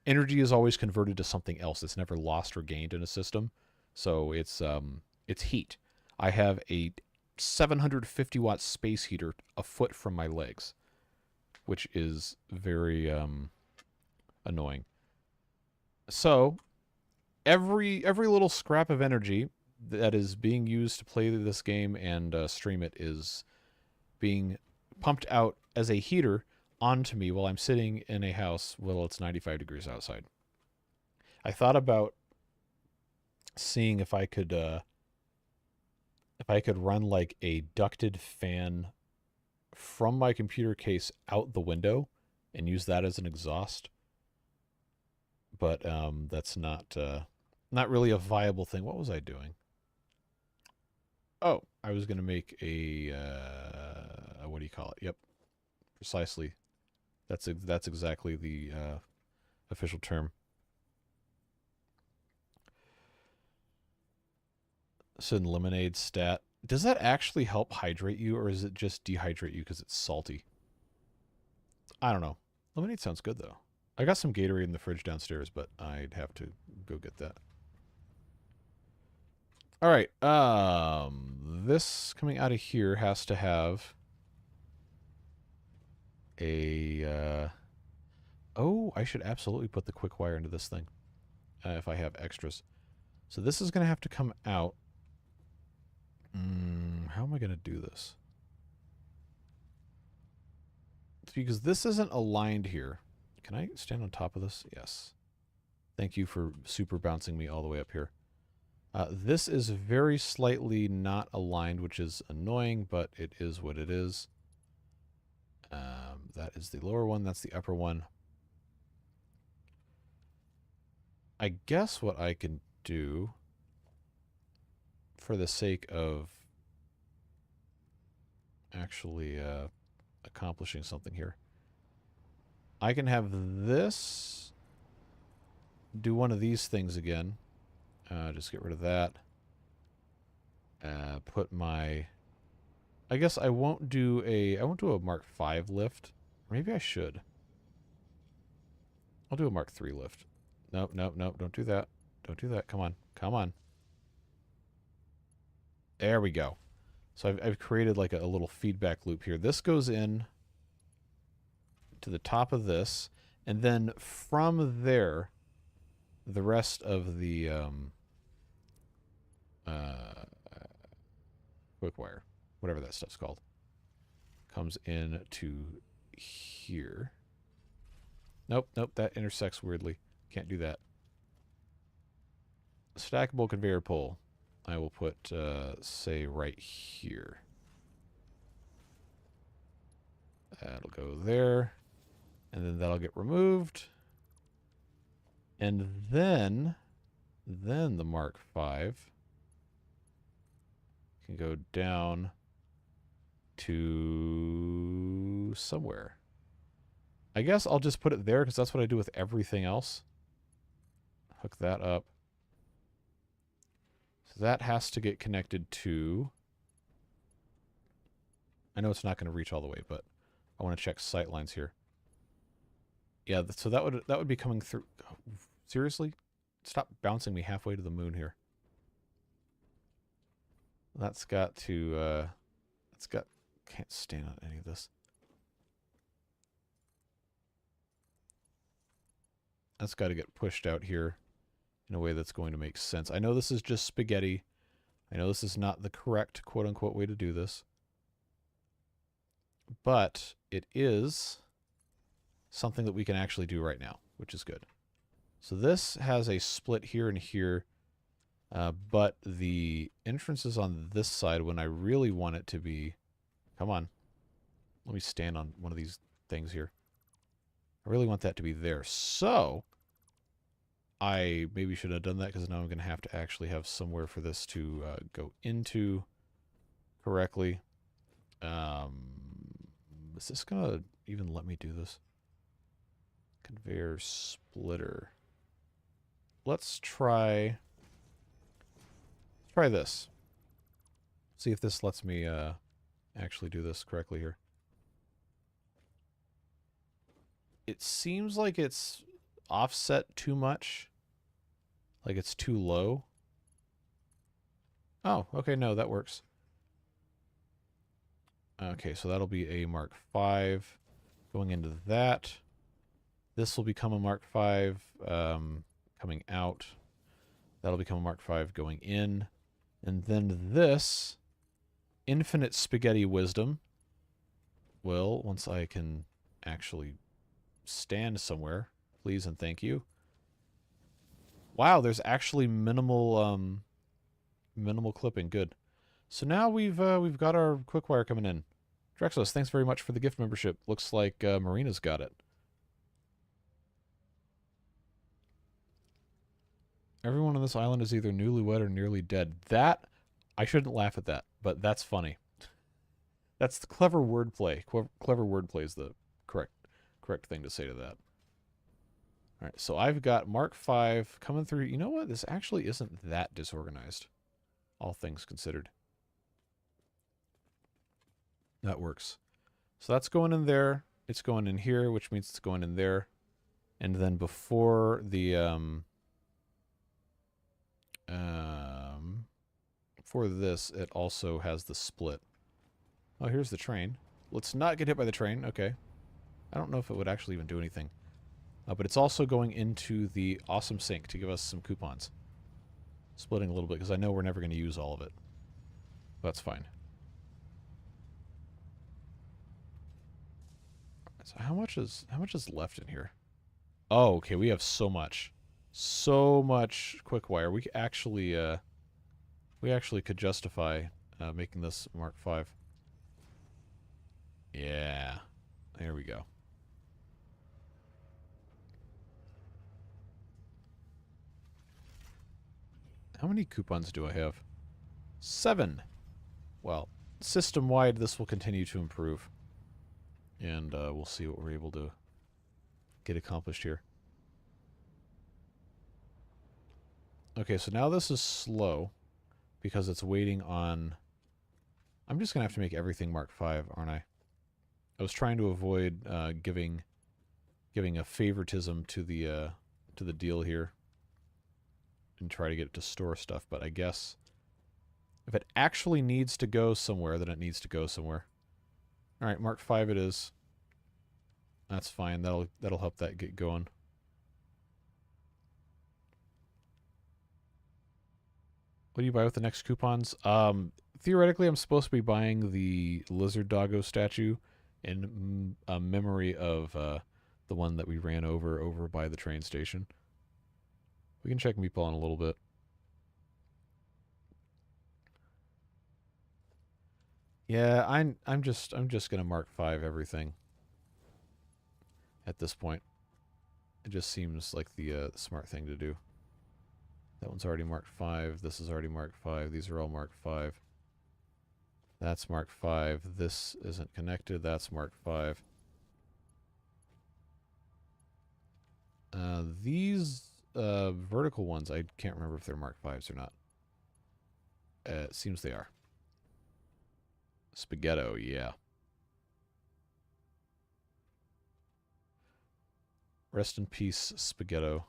energy is always converted to something else. It's never lost or gained in a system. So it's heat. I have a 750 watt space heater a foot from my legs, which is very annoying. So every little scrap of energy that is being used to play this game and stream it is being pumped out as a heater onto me while I'm sitting in a house while it's 95 degrees outside. I thought about seeing if I could run like a ducted fan from my computer case out the window and use that as an exhaust. But that's not really a viable thing. What was I doing? Oh, I was going to make a what do you call it? Yep. Precisely. That's exactly the official term. So lemonade stat. Does that actually help hydrate you, or is it just dehydrate you because it's salty? I don't know. Lemonade sounds good, though. I got some Gatorade in the fridge downstairs, but I'd have to go get that. All right. This coming out of here has to have a... Oh, I should absolutely put the quick wire into this thing if I have extras. So this is going to have to come out. How am I going to do this? It's because this isn't aligned here. Can I stand on top of this? Yes. Thank you for super bouncing me all the way up here. This is very slightly not aligned, which is annoying, but it is what it is. That is the lower one. That's the upper one. I guess what I can do, for the sake of actually accomplishing something here, I can have this do one of these things again. Just get rid of that. Put my... I guess I won't do a Mark V lift. Maybe I should. I'll do a Mark III lift. Nope, nope, nope. Don't do that. Don't do that. Come on. Come on. There we go. So I've created like a little feedback loop here. This goes in to the top of this, and then from there, the rest of the quick wire, whatever that stuff's called, comes in to here. Nope, nope, that intersects weirdly. Can't do that. Stackable conveyor pole. I will put, say, right here. That'll go there. And then that'll get removed. And then the Mark V can go down to somewhere. I guess I'll just put it there because that's what I do with everything else. Hook that up. So that has to get connected to... I know it's not going to reach all the way, but I want to check sight lines here. Yeah, so that would be coming through... Oh, seriously? Stop bouncing me halfway to the moon here. That's got to... Can't stand on any of this. That's got to get pushed out here in a way that's going to make sense. I know this is just spaghetti. I know this is not the correct quote-unquote way to do this. But it is something that we can actually do right now, which is good. So this has a split here and here, but the entrance is on this side when I really want it to be... Come on. Let me stand on one of these things here. I really want that to be there. So, I maybe should have done that because now I'm going to have to actually have somewhere for this to go into correctly. Is this going to even let me do this? Conveyor splitter. Let's try this. See if this lets me actually do this correctly here. It seems like it's offset too much. Like it's too low. Oh, okay, no, that works. Okay, so that'll be a Mark V going into that. This will become a Mark V coming out. That'll become a Mark V going in. And then this infinite spaghetti wisdom will, once I can actually stand somewhere, please and thank you. Wow, there's actually minimal minimal clipping. Good. So now we've got our quick wire coming in. Drexos, thanks very much for the gift membership. Looks like Marina's got it. Everyone on this island is either newlywed or nearly dead. That, I shouldn't laugh at that, but that's funny. That's the clever wordplay. Clever wordplay is the correct thing to say to that. All right, so I've got Mark V coming through. You know what? This actually isn't that disorganized, all things considered. That works. So that's going in there. It's going in here, which means it's going in there. And then before the for this, it also has the split. Oh, here's the train. Let's not get hit by the train. Okay. I don't know if it would actually even do anything. But it's also going into the awesome sink to give us some coupons. Splitting a little bit because I know we're never going to use all of it. That's fine. So how much is left in here? Oh, okay, we have so much. So much quick wire. We actually could justify making this Mark V. Yeah. There we go. How many coupons do I have? 7. Well, system-wide, this will continue to improve. And we'll see what we're able to get accomplished here. Okay, so now this is slow because it's waiting on... I'm just going to have to make everything Mark V, aren't I? I was trying to avoid giving a favoritism to the deal here and try to get it to store stuff, but I guess if it actually needs to go somewhere, then it needs to go somewhere. All right, Mark V it is. That's fine. That'll help that get going. What do you buy with the next coupons? Theoretically, I'm supposed to be buying the lizard doggo statue in memory of the one that we ran over by the train station. We can check Meatball in a little bit. Yeah, I'm just gonna Mark 5 everything at this point. It just seems like the smart thing to do. That one's already marked 5. This is already marked 5. These are all marked 5. That's marked 5. This isn't connected. That's marked 5. These vertical ones, I can't remember if they're marked 5s or not. It seems they are. Spaghetto, yeah. Rest in peace, Spaghetto.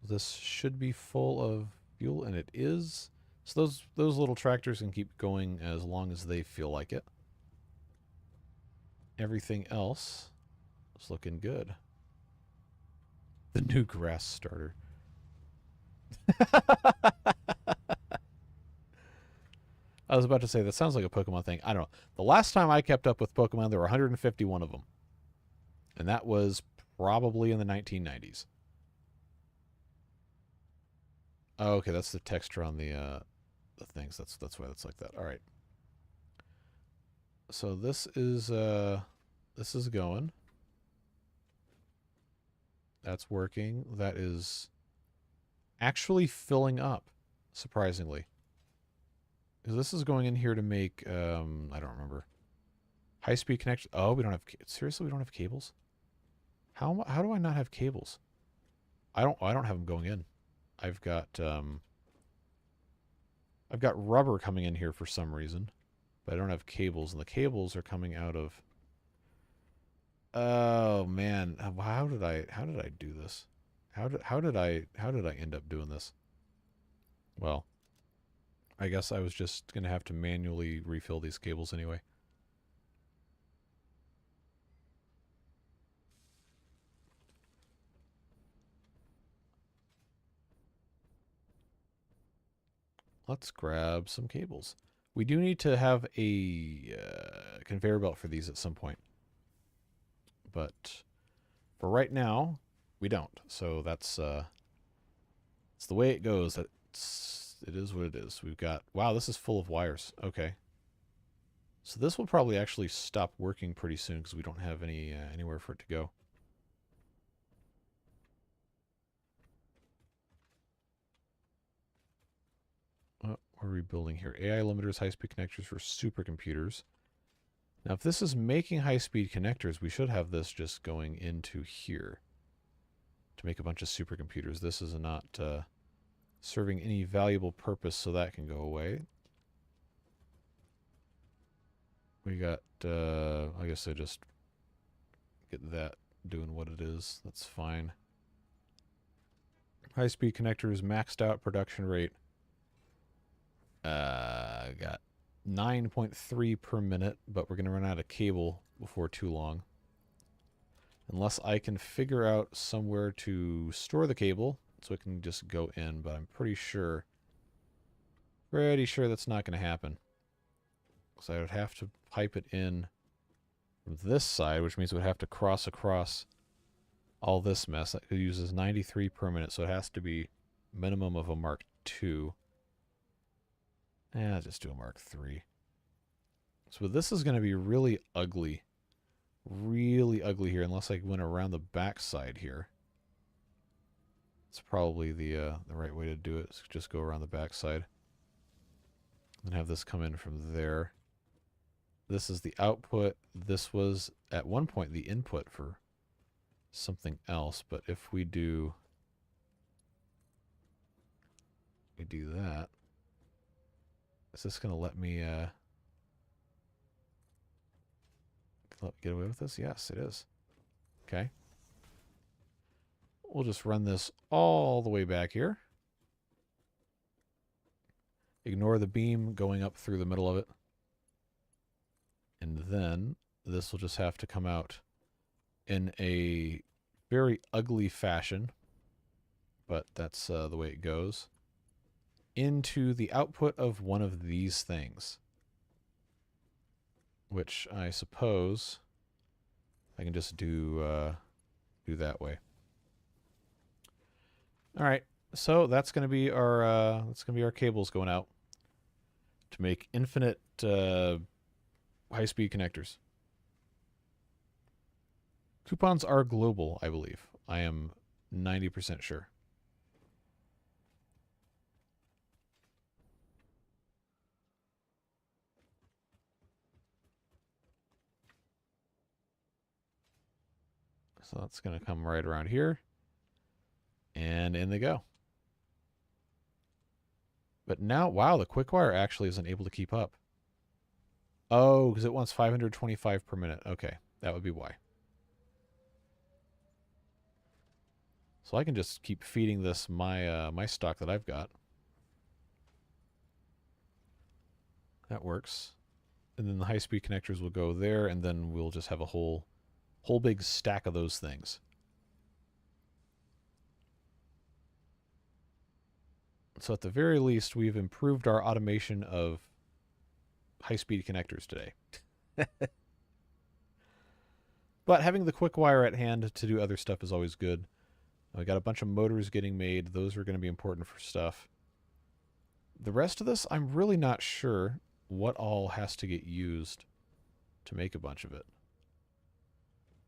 This should be full of fuel, and it is. So those little tractors can keep going as long as they feel like it. Everything else is looking good. The new grass starter. I was about to say, that sounds like a Pokemon thing. I don't know. The last time I kept up with Pokemon, there were 151 of them. And that was probably in the 1990s. Oh, okay, that's the texture on the things. That's why that's like that. All right. So this is going. That's working. That is actually filling up, surprisingly. Because this is going in here to make, I don't remember. High-speed connection. Oh, we don't have, seriously, we don't have cables? How do I not have cables? I don't have them going in. I've got rubber coming in here for some reason, but I don't have cables, and the cables are coming out of, oh man, how did I do this? How did I end up doing this? Well, I guess I was just going to have to manually refill these cables anyway. Let's grab some cables. We do need to have a conveyor belt for these at some point. But for right now, we don't. So that's it's the way it goes. It is what it is. We've got, wow, this is full of wires. Okay. So this will probably actually stop working pretty soon because we don't have anywhere for it to go. What are we building here? AI limiters, high-speed connectors for supercomputers. Now, if this is making high-speed connectors, we should have this just going into here to make a bunch of supercomputers. This is not serving any valuable purpose, so that can go away. We got, I guess I just get that doing what it is. That's fine. High-speed connectors, maxed out production rate. Got 9.3 per minute, but we're going to run out of cable before too long. Unless I can figure out somewhere to store the cable so it can just go in, but I'm pretty sure that's not going to happen. So I would have to pipe it in from this side, which means it would have to cross across all this mess. That uses 93 per minute, so it has to be minimum of a Mark II. I'll just do a Mark III. So this is going to be really ugly here, unless I went around the back side here. It's probably the right way to do it. Is just go around the back side. And have this come in from there. This is the output. This was, at one point, the input for something else. But if we do that, is this going to let me get away with this? Yes, it is. Okay. We'll just run this all the way back here. Ignore the beam going up through the middle of it. And then this will just have to come out in a very ugly fashion, but that's the way it goes, into the output of one of these things, which I suppose I can just do that way. All right, So that's gonna be our cables going out to make infinite high-speed connectors. Coupons are global, I believe. I am 90% sure. So that's going to come right around here. And in they go. But now, wow, the quick wire actually isn't able to keep up. Oh, because it wants 525 per minute. Okay, that would be why. So I can just keep feeding this my stock that I've got. That works. And then the high-speed connectors will go there, and then we'll just have a whole big stack of those things. So at the very least, we've improved our automation of high-speed connectors today. But having the quick wire at hand to do other stuff is always good. We got a bunch of motors getting made. Those are going to be important for stuff. The rest of this, I'm really not sure what all has to get used to make a bunch of it.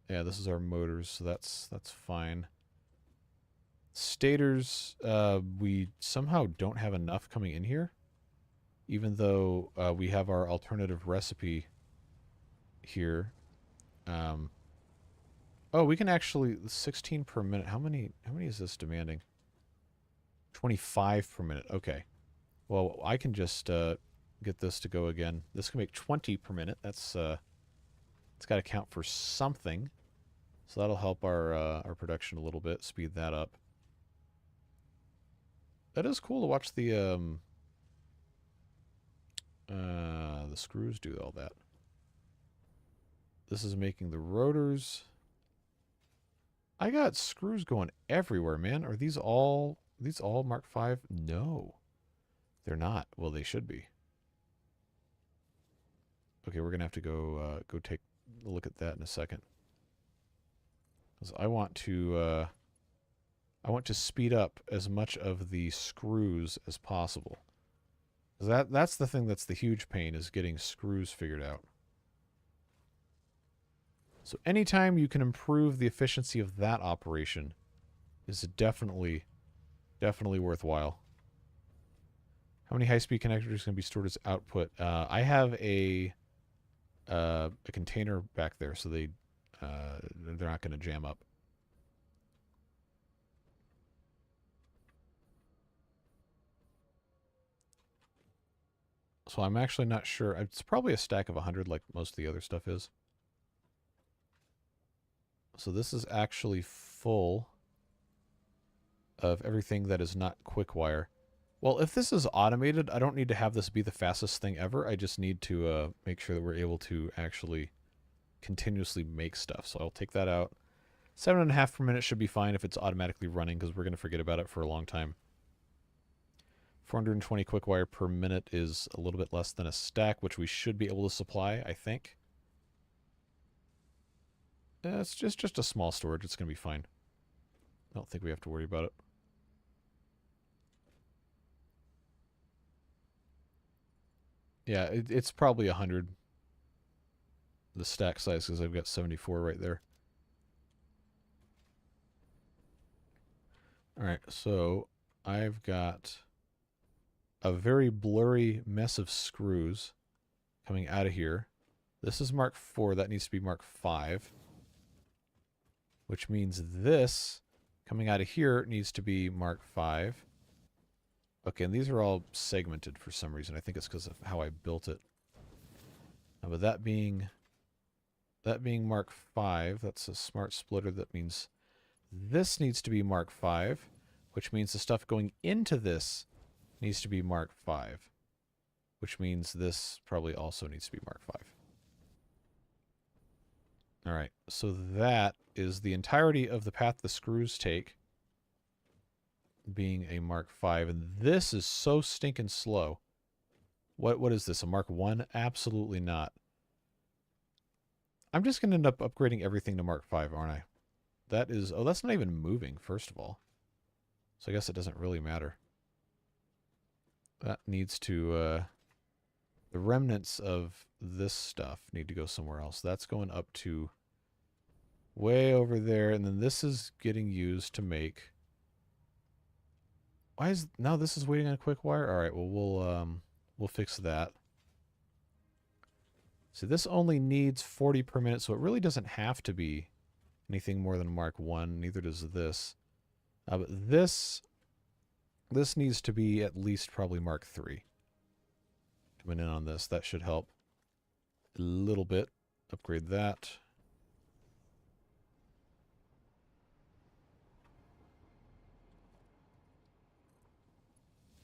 Yeah, this is our motors, so that's fine. Stators, we somehow don't have enough coming in here, even though we have our alternative recipe here. Oh, we can actually 16 per minute. How many is this demanding? 25 per minute. Okay. Well, I can just get this to go again. This can make 20 per minute. That's it's got to count for something. So that'll help our production a little bit, speed that up. That is cool to watch the screws do all that. This is making the rotors. I got screws going everywhere, man. Are these all Mark V? No. They're not. Well, they should be. Okay, we're going to have to go take a look at that in a second. Cuz I want to speed up as much of the screws as possible. That's the thing that's the huge pain, is getting screws figured out. So anytime you can improve the efficiency of that operation is definitely worthwhile. How many high-speed connectors can be stored as output? I have a container back there, so they're not going to jam up. So I'm actually not sure. It's probably a stack of 100 like most of the other stuff is. So this is actually full of everything that is not quick wire. Well, if this is automated, I don't need to have this be the fastest thing ever. I just need to make sure that we're able to actually continuously make stuff. So I'll take that out. 7.5 per minute should be fine if it's automatically running, because we're going to forget about it for a long time. 420 quick wire per minute is a little bit less than a stack, which we should be able to supply, I think. It's just a small storage. It's going to be fine. I don't think we have to worry about it. Yeah, it's probably 100. The stack size, because I've got 74 right there. Alright, so I've got a very blurry mess of screws coming out of here. This is Mark IV. That needs to be Mark V. Which means this coming out of here needs to be Mark V. Okay, and these are all segmented for some reason. I think it's because of how I built it. But that being Mark V, that's a smart splitter. That means this needs to be Mark V, which means the stuff going into this needs to be Mark V, which means this probably also needs to be Mark V. All right, so that is the entirety of the path the screws take, being a Mark V, and this is so stinking slow. What is this, a Mark I? Absolutely not. I'm just going to end up upgrading everything to Mark V, aren't I? That is... Oh, that's not even moving, first of all. So I guess it doesn't really matter. That needs to, the remnants of this stuff need to go somewhere else. That's going up to way over there, and then this is getting used to make... Why is... Now this is waiting on a quick wire? Alright, well, we'll fix that. So this only needs 40 per minute, so it really doesn't have to be anything more than Mark 1. Neither does this. But this needs to be at least probably Mark 3. Coming in on this. That should help a little bit. Upgrade that.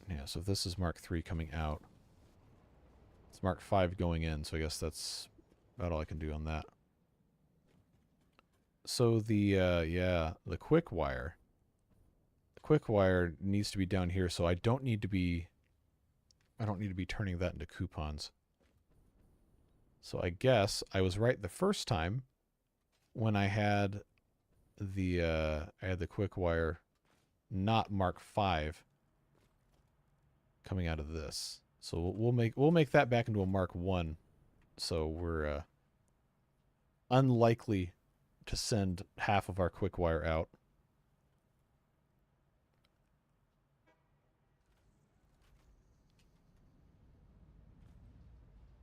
Yeah, so if this is Mark 3 coming out, it's Mark 5 going in, so I guess that's about all I can do on that. So the quick wire. The quick wire needs to be down here, so I don't need to be turning that into coupons. So I guess I was right the first time when I had the quick wire not Mark 5 coming out of this. So we'll make that back into a Mark 1. So we're unlikely to send half of our quick wire out.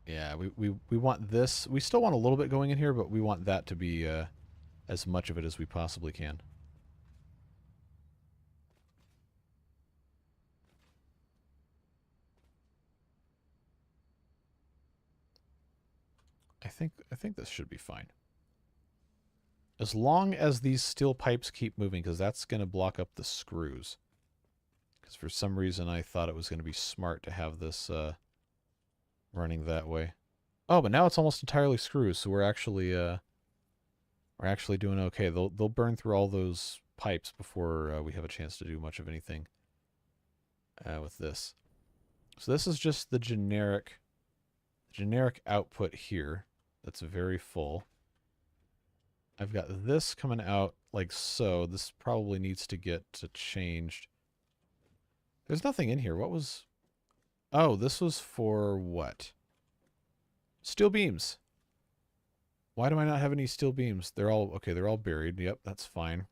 Yeah, we want this. We still want a little bit going in here, but we want that to be as much of it as we possibly can. I think this should be fine. As long as these steel pipes keep moving, because that's going to block up the screws. Because for some reason I thought it was going to be smart to have this running that way. Oh, but now it's almost entirely screws, so we're actually doing okay. They'll burn through all those pipes before we have a chance to do much of anything with this. So this is just the generic output here. That's very full. I've got this coming out like so. This probably needs to get changed. There's nothing in here. What was... Oh, this was for what? Steel beams. Why do I not have any steel beams? They're all... Okay, they're all buried. Yep, that's fine.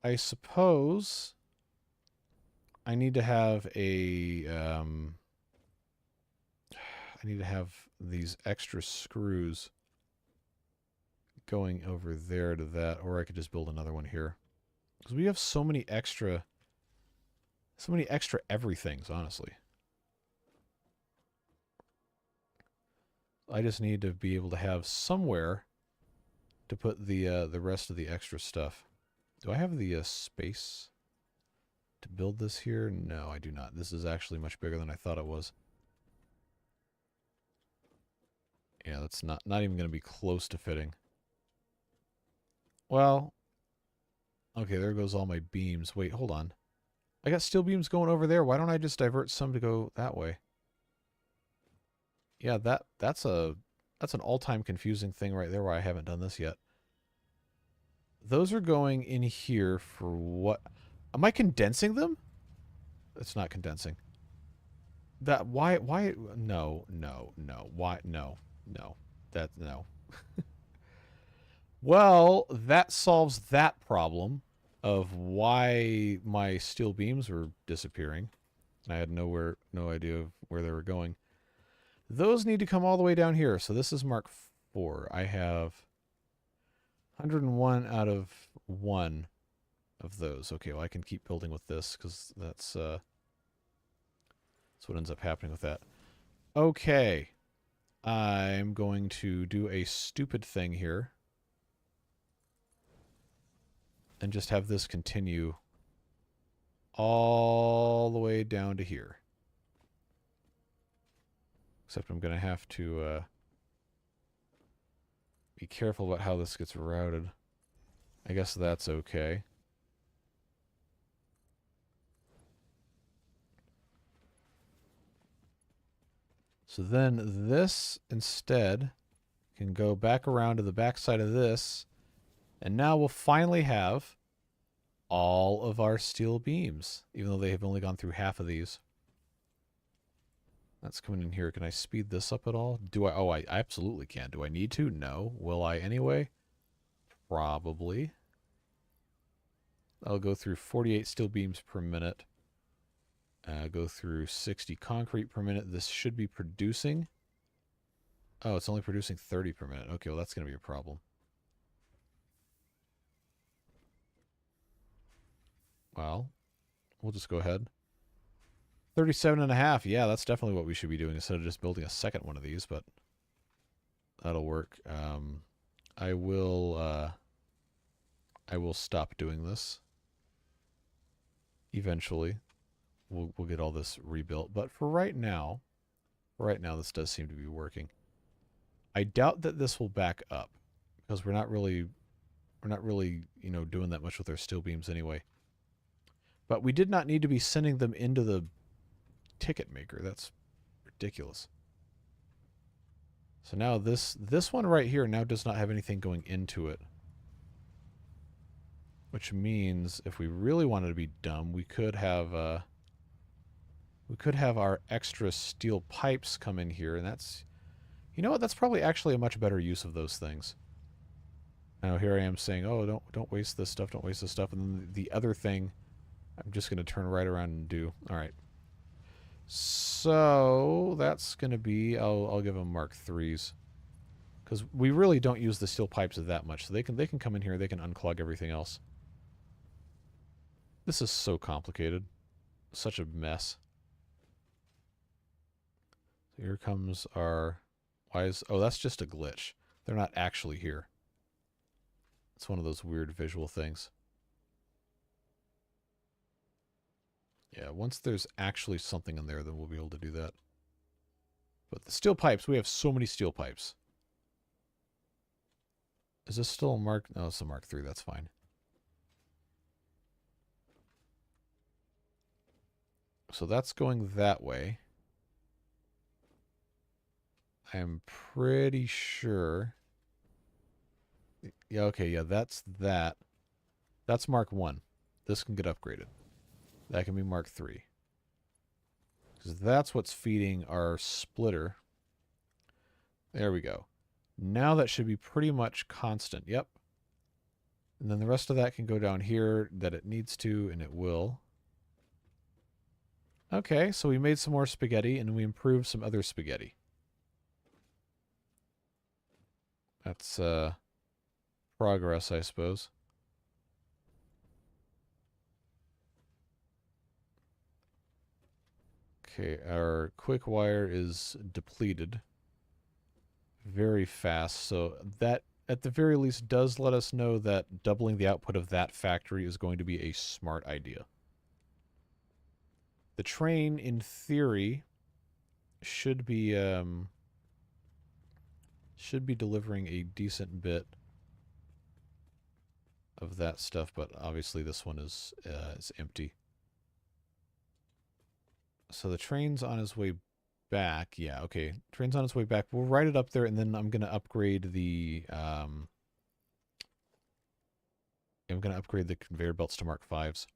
I suppose I need to have a... I need to have these extra screws going over there to that, or I could just build another one here. Because we have so many extra everythings, honestly. I just need to be able to have somewhere to put the rest of the extra stuff. Do I have the space to build this here? No, I do not. This is actually much bigger than I thought it was. Yeah, that's not even going to be close to fitting. Well, okay, there goes all my beams. Wait, hold on. I got steel beams going over there. Why don't I just divert some to go that way? Yeah, that's an all-time confusing thing right there where I haven't done this yet. Those are going in here for what? Am I condensing them? It's not condensing. That why no. Why no. Well, that solves that problem of why my steel beams were disappearing. I had no idea of where they were going. Those need to come all the way down here. So this is Mark 4. I have 101 out of 1 of those. Okay, well I can keep building with this because that's what ends up happening with that. Okay. I'm going to do a stupid thing here. And just have this continue all the way down to here. Except I'm going to have to be careful about how this gets routed. I guess that's okay. So then this instead can go back around to the back side of this. And now we'll finally have all of our steel beams, even though they have only gone through half of these. That's coming in here. Can I speed this up at all? Do I? Oh, I absolutely can. Do I need to? No. Will I anyway? Probably. I'll go through 48 steel beams per minute. Go through 60 concrete per minute. This should be producing. Oh, it's only producing 30 per minute. Okay, well, that's going to be a problem. Well, we'll just go ahead. 37.5. Yeah, that's definitely what we should be doing instead of just building a second one of these, but that'll work. I will stop doing this. Eventually, we'll get all this rebuilt. But for right now, this does seem to be working. I doubt that this will back up because we're not really, you know, doing that much with our steel beams anyway. But we did not need to be sending them into the ticket maker. That's ridiculous. So now this one right here now does not have anything going into it. Which means if we really wanted to be dumb, we could have our extra steel pipes come in here, and that's, you know what, that's probably actually a much better use of those things. Now here I am saying, oh, don't waste this stuff, don't waste this stuff, and then the other thing I'm just going to turn right around and do. All right. So that's going to be, I'll give them Mark 3s. Because we really don't use the steel pipes that much. So they can come in here, they can unclog everything else. This is so complicated. Such a mess. So here comes our... Oh, that's just a glitch. They're not actually here. It's one of those weird visual things. Yeah, once there's actually something in there, then we'll be able to do that. But the steel pipes, we have so many steel pipes. Is this still a Mark? No, it's a Mark 3. That's fine. So that's going that way. I am pretty sure. Yeah, okay, yeah, that's that. That's Mark 1. This can get upgraded. That can be Mark 3. Because that's what's feeding our splitter. There we go. Now that should be pretty much constant. Yep. And then the rest of that can go down here that it needs to, and it will. Okay, so we made some more spaghetti, and we improved some other spaghetti. That's progress, I suppose. Okay, our quick wire is depleted very fast, so that at the very least does let us know that doubling the output of that factory is going to be a smart idea. The train, in theory, should be delivering a decent bit of that stuff, but obviously this one is empty. So the train's on his way back. Yeah, okay. Train's on its way back. We'll write it up there, and then I'm going to upgrade the conveyor belts to Mark 5s.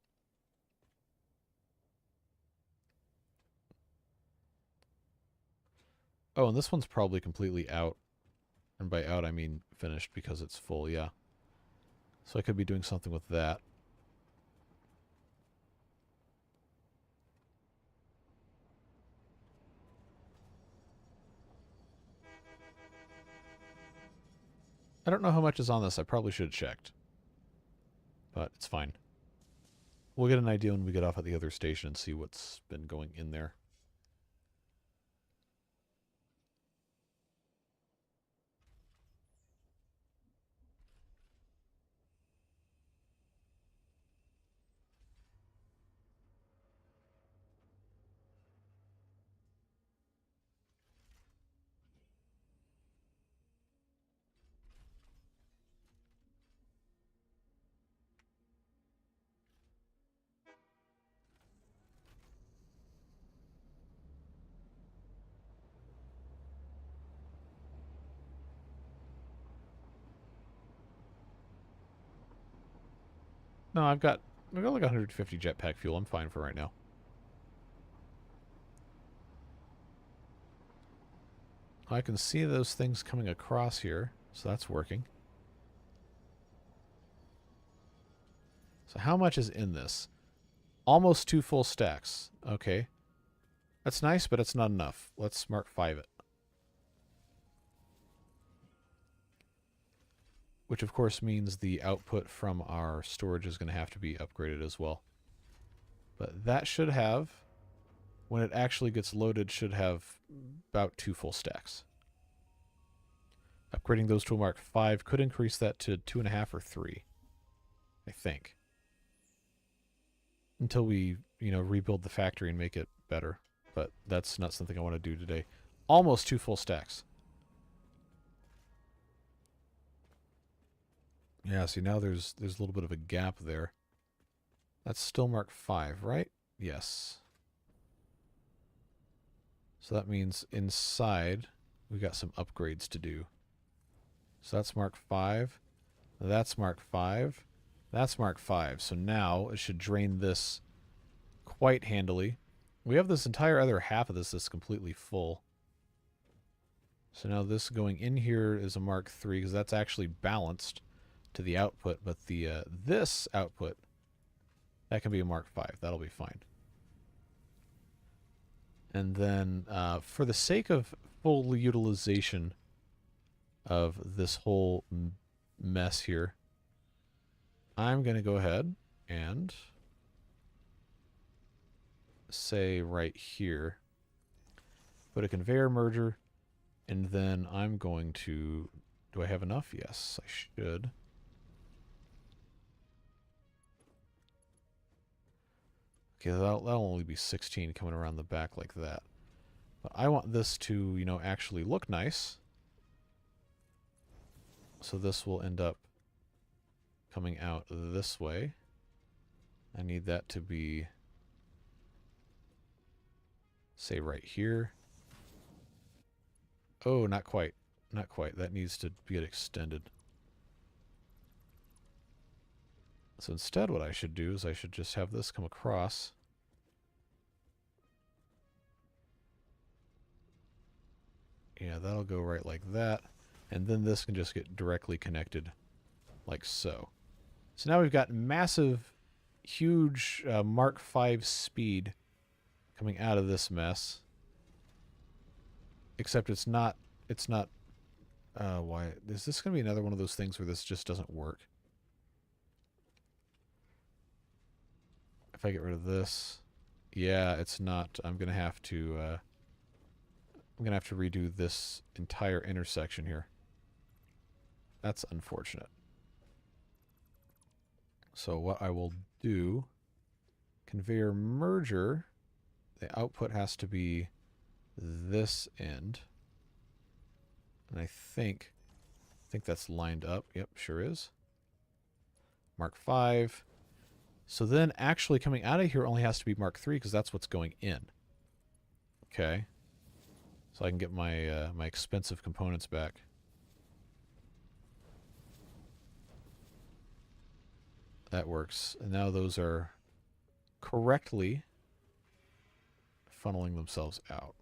Oh, and this one's probably completely out. And by out, I mean finished because it's full, yeah. So I could be doing something with that. I don't know how much is on this. I probably should have checked. But it's fine. We'll get an idea when we get off at the other station and see what's been going in there. No, I've got I've got like 150 jetpack fuel. I'm fine for right now. I can see those things coming across here, so that's working. So how much is in this? Almost 2 full stacks. Okay. That's nice, but it's not enough. Let's Mark 5 it. Which of course means the output from our storage is going to have to be upgraded as well. But that should have, when it actually gets loaded, should have about 2 full stacks. Upgrading those to a Mark 5 could increase that to 2.5 or 3, I think. Until we, rebuild the factory and make it better. But that's not something I want to do today. Almost 2 full stacks. Yeah, see now there's a little bit of a gap there. That's still Mark 5, right? Yes. So that means inside we got some upgrades to do. So that's Mark 5. That's Mark 5. That's Mark 5. So now it should drain this quite handily. We have this entire other half of this that's completely full. So now this going in here is a Mark 3 because that's actually balanced to the output, but the this output, that can be a Mark 5. That'll be fine. And then for the sake of full utilization of this whole mess here, I'm going to go ahead and say right here, put a conveyor merger, and then I'm going to, do I have enough? Yes, I should. Okay, that'll only be 16 coming around the back like that. But I want this to, actually look nice. So this will end up coming out this way. I need that to be, say, right here. Oh, not quite. Not quite. That needs to get extended. So instead what I should do is I should just have this come across. Yeah, that'll go right like that. And then this can just get directly connected like so. So now we've got massive, huge Mark 5 speed coming out of this mess. Except it's not, why, is this going to be another one of those things where this just doesn't work? If I get rid of this, yeah, it's not. I'm gonna have to redo this entire intersection here. That's unfortunate. So what I will do, conveyor merger, the output has to be this end, and I think that's lined up. Yep, sure is. Mark 5. So then actually coming out of here only has to be Mark 3 because that's what's going in. Okay. So I can get my my expensive components back. That works. And now those are correctly funneling themselves out.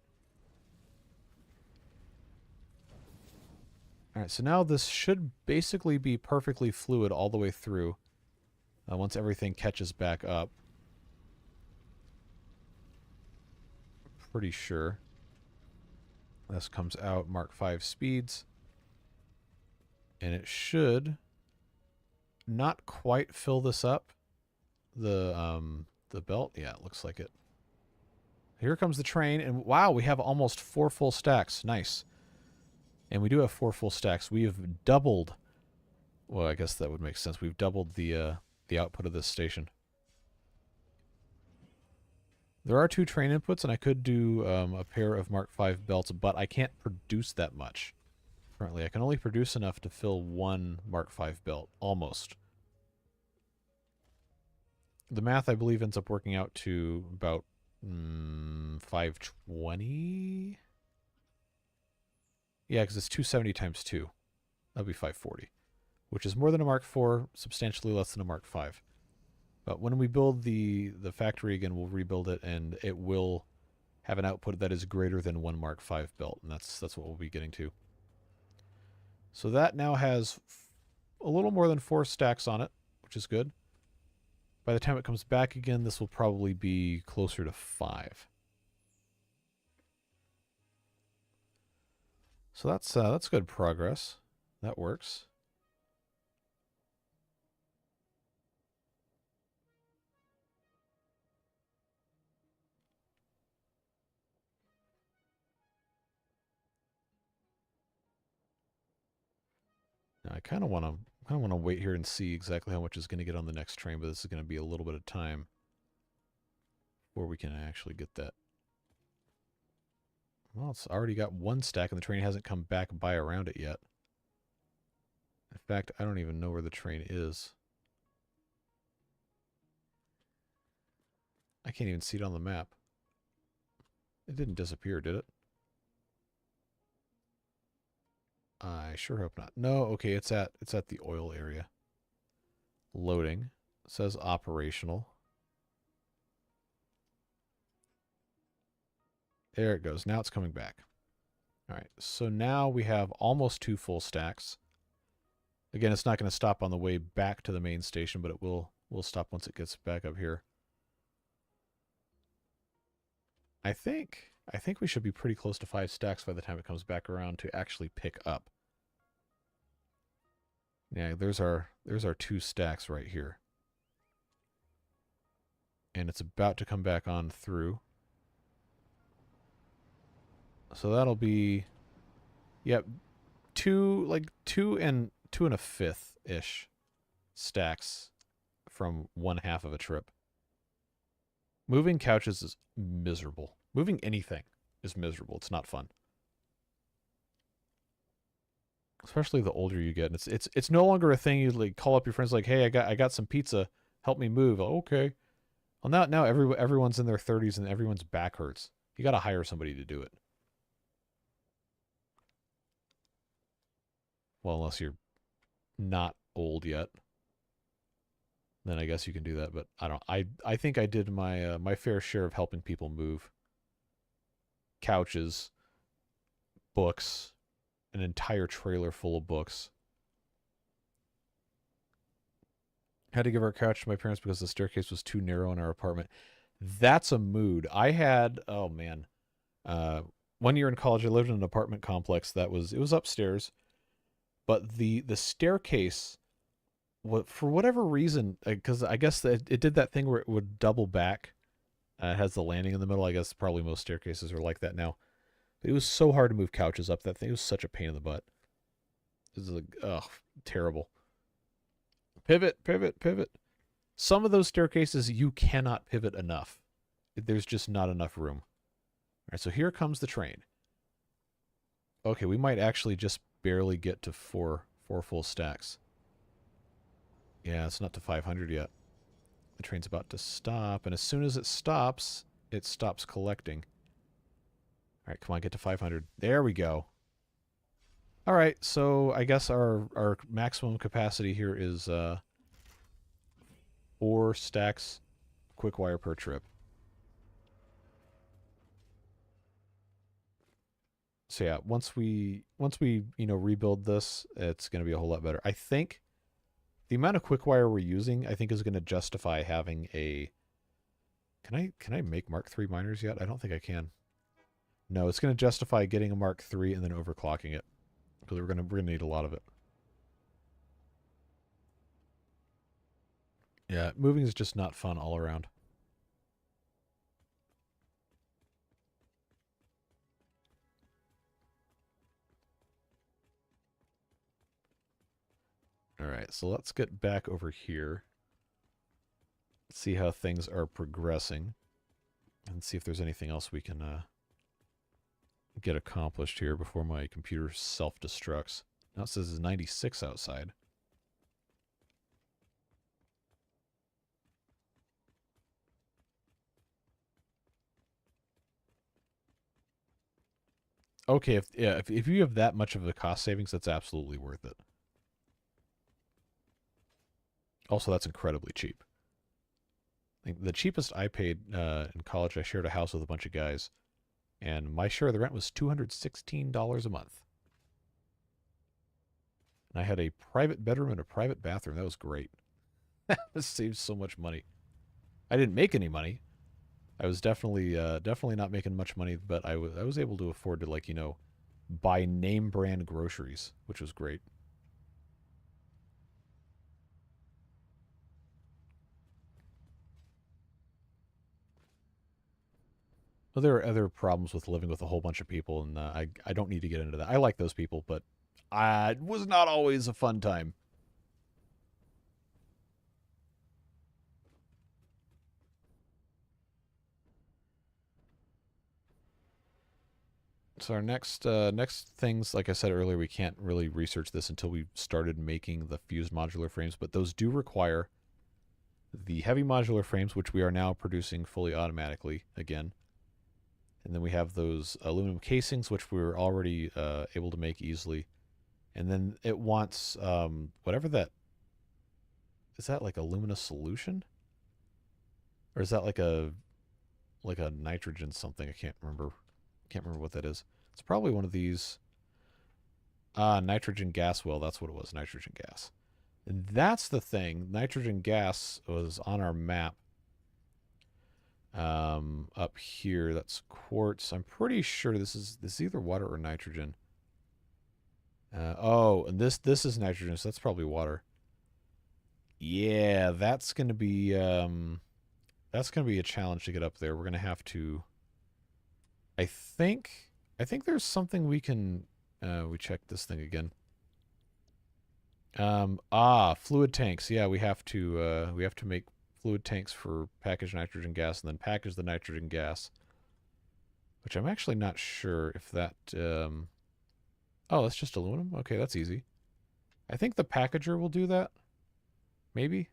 Alright, so now this should basically be perfectly fluid all the way through. Once everything catches back up. Pretty sure. This comes out Mark 5 speeds. And it should not quite fill this up. The belt, yeah, it looks like it. Here comes the train, and wow, we have almost 4 full stacks. Nice. And we do have 4 full stacks. We have doubled, well, I guess that would make sense. We've doubled the output of this station. There are 2 train inputs, and I could do a pair of Mark 5 belts, but I can't produce that much. Currently, I can only produce enough to fill 1 Mark 5 belt, almost. The math, I believe, ends up working out to about 520? Yeah, because it's 270 times 2. That'll be 540. Which is more than a Mark 4, substantially less than a Mark 5. But when we build the factory again, we'll rebuild it, and it will have an output that is greater than 1 Mark V belt, and that's what we'll be getting to. So that now has a little more than 4 stacks on it, which is good. By the time it comes back again, this will probably be closer to 5. So that's good progress. That works. Now I kind of want to wait here and see exactly how much is going to get on the next train, but this is going to be a little bit of time before we can actually get that. Well, it's already got 1 stack, and the train hasn't come back by around it yet. In fact, I don't even know where the train is. I can't even see it on the map. It didn't disappear, did it? I sure hope not. No, okay, it's at the oil area. Loading. It says operational. There it goes. Now it's coming back. All right, so now we have almost 2 full stacks. Again, it's not going to stop on the way back to the main station, but it will stop once it gets back up here. I think we should be pretty close to 5 stacks by the time it comes back around to actually pick up. Yeah, there's our 2 stacks right here. And it's about to come back on through. So that'll be, yep, 2 and 2 1/5-ish stacks from 1/2 of a trip. Moving couches is miserable. Moving anything is miserable. It's not fun. Especially the older you get. It's no longer a thing you like call up your friends like, "Hey, I got some pizza. Help me move." Oh, okay. Well, now everyone's in their 30s and everyone's back hurts. You got to hire somebody to do it. Well, unless you're not old yet, then I guess you can do that. But I think I did my my fair share of helping people move. Couches, books, an entire trailer full of books. Had to give our couch to my parents because the staircase was too narrow in our apartment. That's a mood. I had, oh man, 1 year in college, I lived in an apartment complex it was upstairs. But the staircase, for whatever reason, because I guess it did that thing where it would double back. It has the landing in the middle. I guess probably most staircases are like that now. But it was so hard to move couches up that thing. It was such a pain in the butt. It was like, ugh, terrible. Pivot, pivot, pivot. Some of those staircases you cannot pivot enough. There's just not enough room. All right, so here comes the train. Okay, we might actually just barely get to 4 full stacks. Yeah, it's not to 500 yet. The train's about to stop, and as soon as it stops collecting. All right, come on, get to 500. There we go. All right, so I guess our maximum capacity here is 4 stacks quick wire per trip. So yeah, once we rebuild this, it's going to be a whole lot better. I think the amount of quick wire we're using, I think, is going to justify having a. Can I make Mark III miners yet? I don't think I can. No, it's going to justify getting a Mark III and then overclocking it, because we're gonna need a lot of it. Yeah, moving is just not fun all around. All right, so let's get back over here. See how things are progressing. And see if there's anything else we can get accomplished here before my computer self-destructs. Now it says it's 96 outside. Okay, if you have that much of a cost savings, that's absolutely worth it. Also, that's incredibly cheap. Like, the cheapest I paid in college, I shared a house with a bunch of guys, and my share of the rent was $216 a month. And I had a private bedroom and a private bathroom. That was great. That saved so much money. I didn't make any money. I was definitely not making much money, but I was able to afford to, like, you know, buy name brand groceries, which was great. Well, there are other problems with living with a whole bunch of people, and I don't need to get into that. I like those people, but it was not always a fun time. So our next things, like I said earlier, we can't really research this until we started making the fused modular frames, but those do require the heavy modular frames, which we are now producing fully automatically again. And then we have those aluminum casings, which we were already able to make easily. And then it wants whatever that is. That like a luminous solution, or is that like a nitrogen something? I can't remember. Can't remember what that is. It's probably one of these. Nitrogen gas well. That's what it was. Nitrogen gas. And that's the thing. Nitrogen gas was on our map. Up here, that's quartz. I'm pretty sure this is either water or nitrogen. Oh, and this is nitrogen, so that's probably water. Yeah, that's gonna be a challenge to get up there. We're gonna have to. I think there's something we can. We check this thing again. Fluid tanks. Yeah, we have to make fluid tanks for packaged nitrogen gas, and then package the nitrogen gas, which I'm actually not sure if that oh, that's just aluminum. Okay, that's easy. I think the packager will do that, maybe.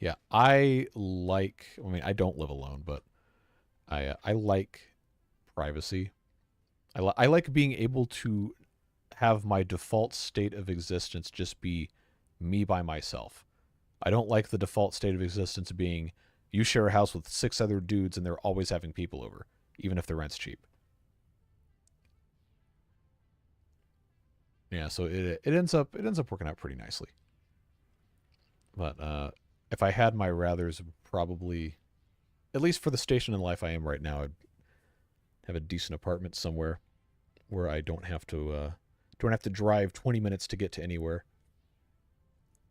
Yeah, I mean, I don't live alone, but I like privacy. I like being able to have my default state of existence just be me by myself. I don't like the default state of existence being you share a house with 6 other dudes and they're always having people over, even if the rent's cheap. Yeah, so it ends up working out pretty nicely. But if I had my rathers, probably, at least for the station in life I am right now, I'd have a decent apartment somewhere where I don't have to drive 20 minutes to get to anywhere,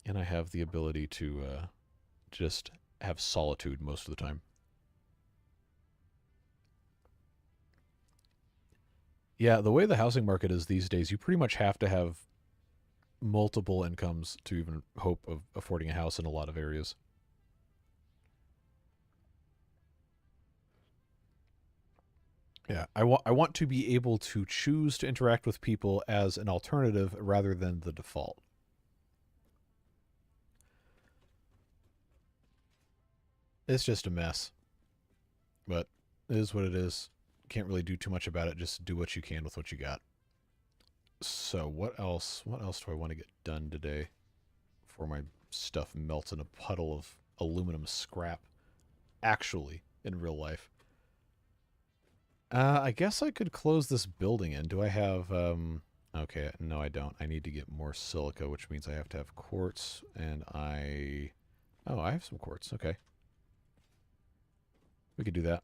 and I have the ability to just have solitude most of the time. Yeah, the way the housing market is these days, you pretty much have to have multiple incomes to even hope of affording a house in a lot of areas. Yeah, I want to be able to choose to interact with people as an alternative rather than the default. It's just a mess, but it is what it is. Can't really do too much about it. Just do what you can with what you got. So what else? What else do I want to get done today before my stuff melts in a puddle of aluminum scrap? Actually, in real life. I guess I could close this building in. Do I have, okay, no I don't. I need to get more silica, which means I have to have quartz, and oh, I have some quartz, okay. We could do that.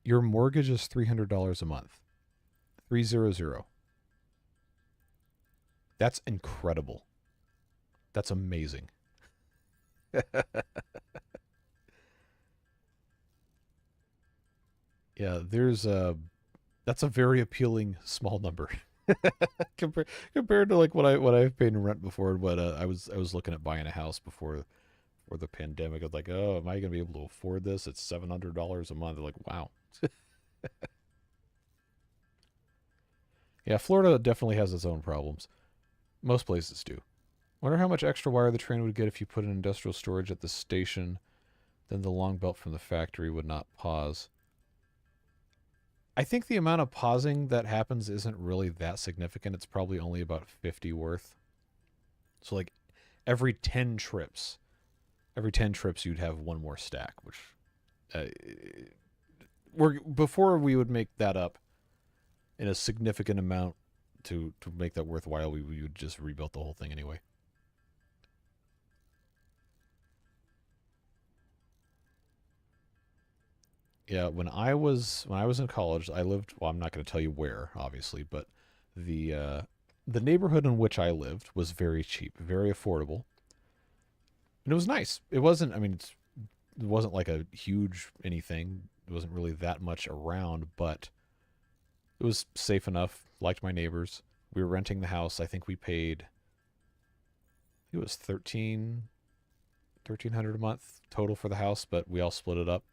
Your mortgage is $300 a month. 300. That's incredible. That's amazing. Yeah, that's a very appealing small number. Compared to like what I've paid in rent before, but I was looking at buying a house before the pandemic. I was like, oh, am I gonna be able to afford this? It's $700 a month. They're like, wow. Yeah, Florida definitely has its own problems. Most places do. Wonder how much extra wire the train would get if you put in industrial storage at the station then the long belt from the factory would not pause. I think the amount of pausing that happens isn't really that significant. It's probably only about 50 worth. So like every 10 trips you'd have one more stack, which before we would make that up in a significant amount to make that worthwhile, we would just rebuild the whole thing anyway. Yeah, when I was in college, I lived. Well, I'm not going to tell you where, obviously, but the neighborhood in which I lived was very cheap, very affordable, and it was nice. It wasn't. I mean, it wasn't like a huge anything. It wasn't really that much around, but it was safe enough. Liked my neighbors. We were renting the house. I think we paid. It was 1300 a month total for the house, but we all split it up.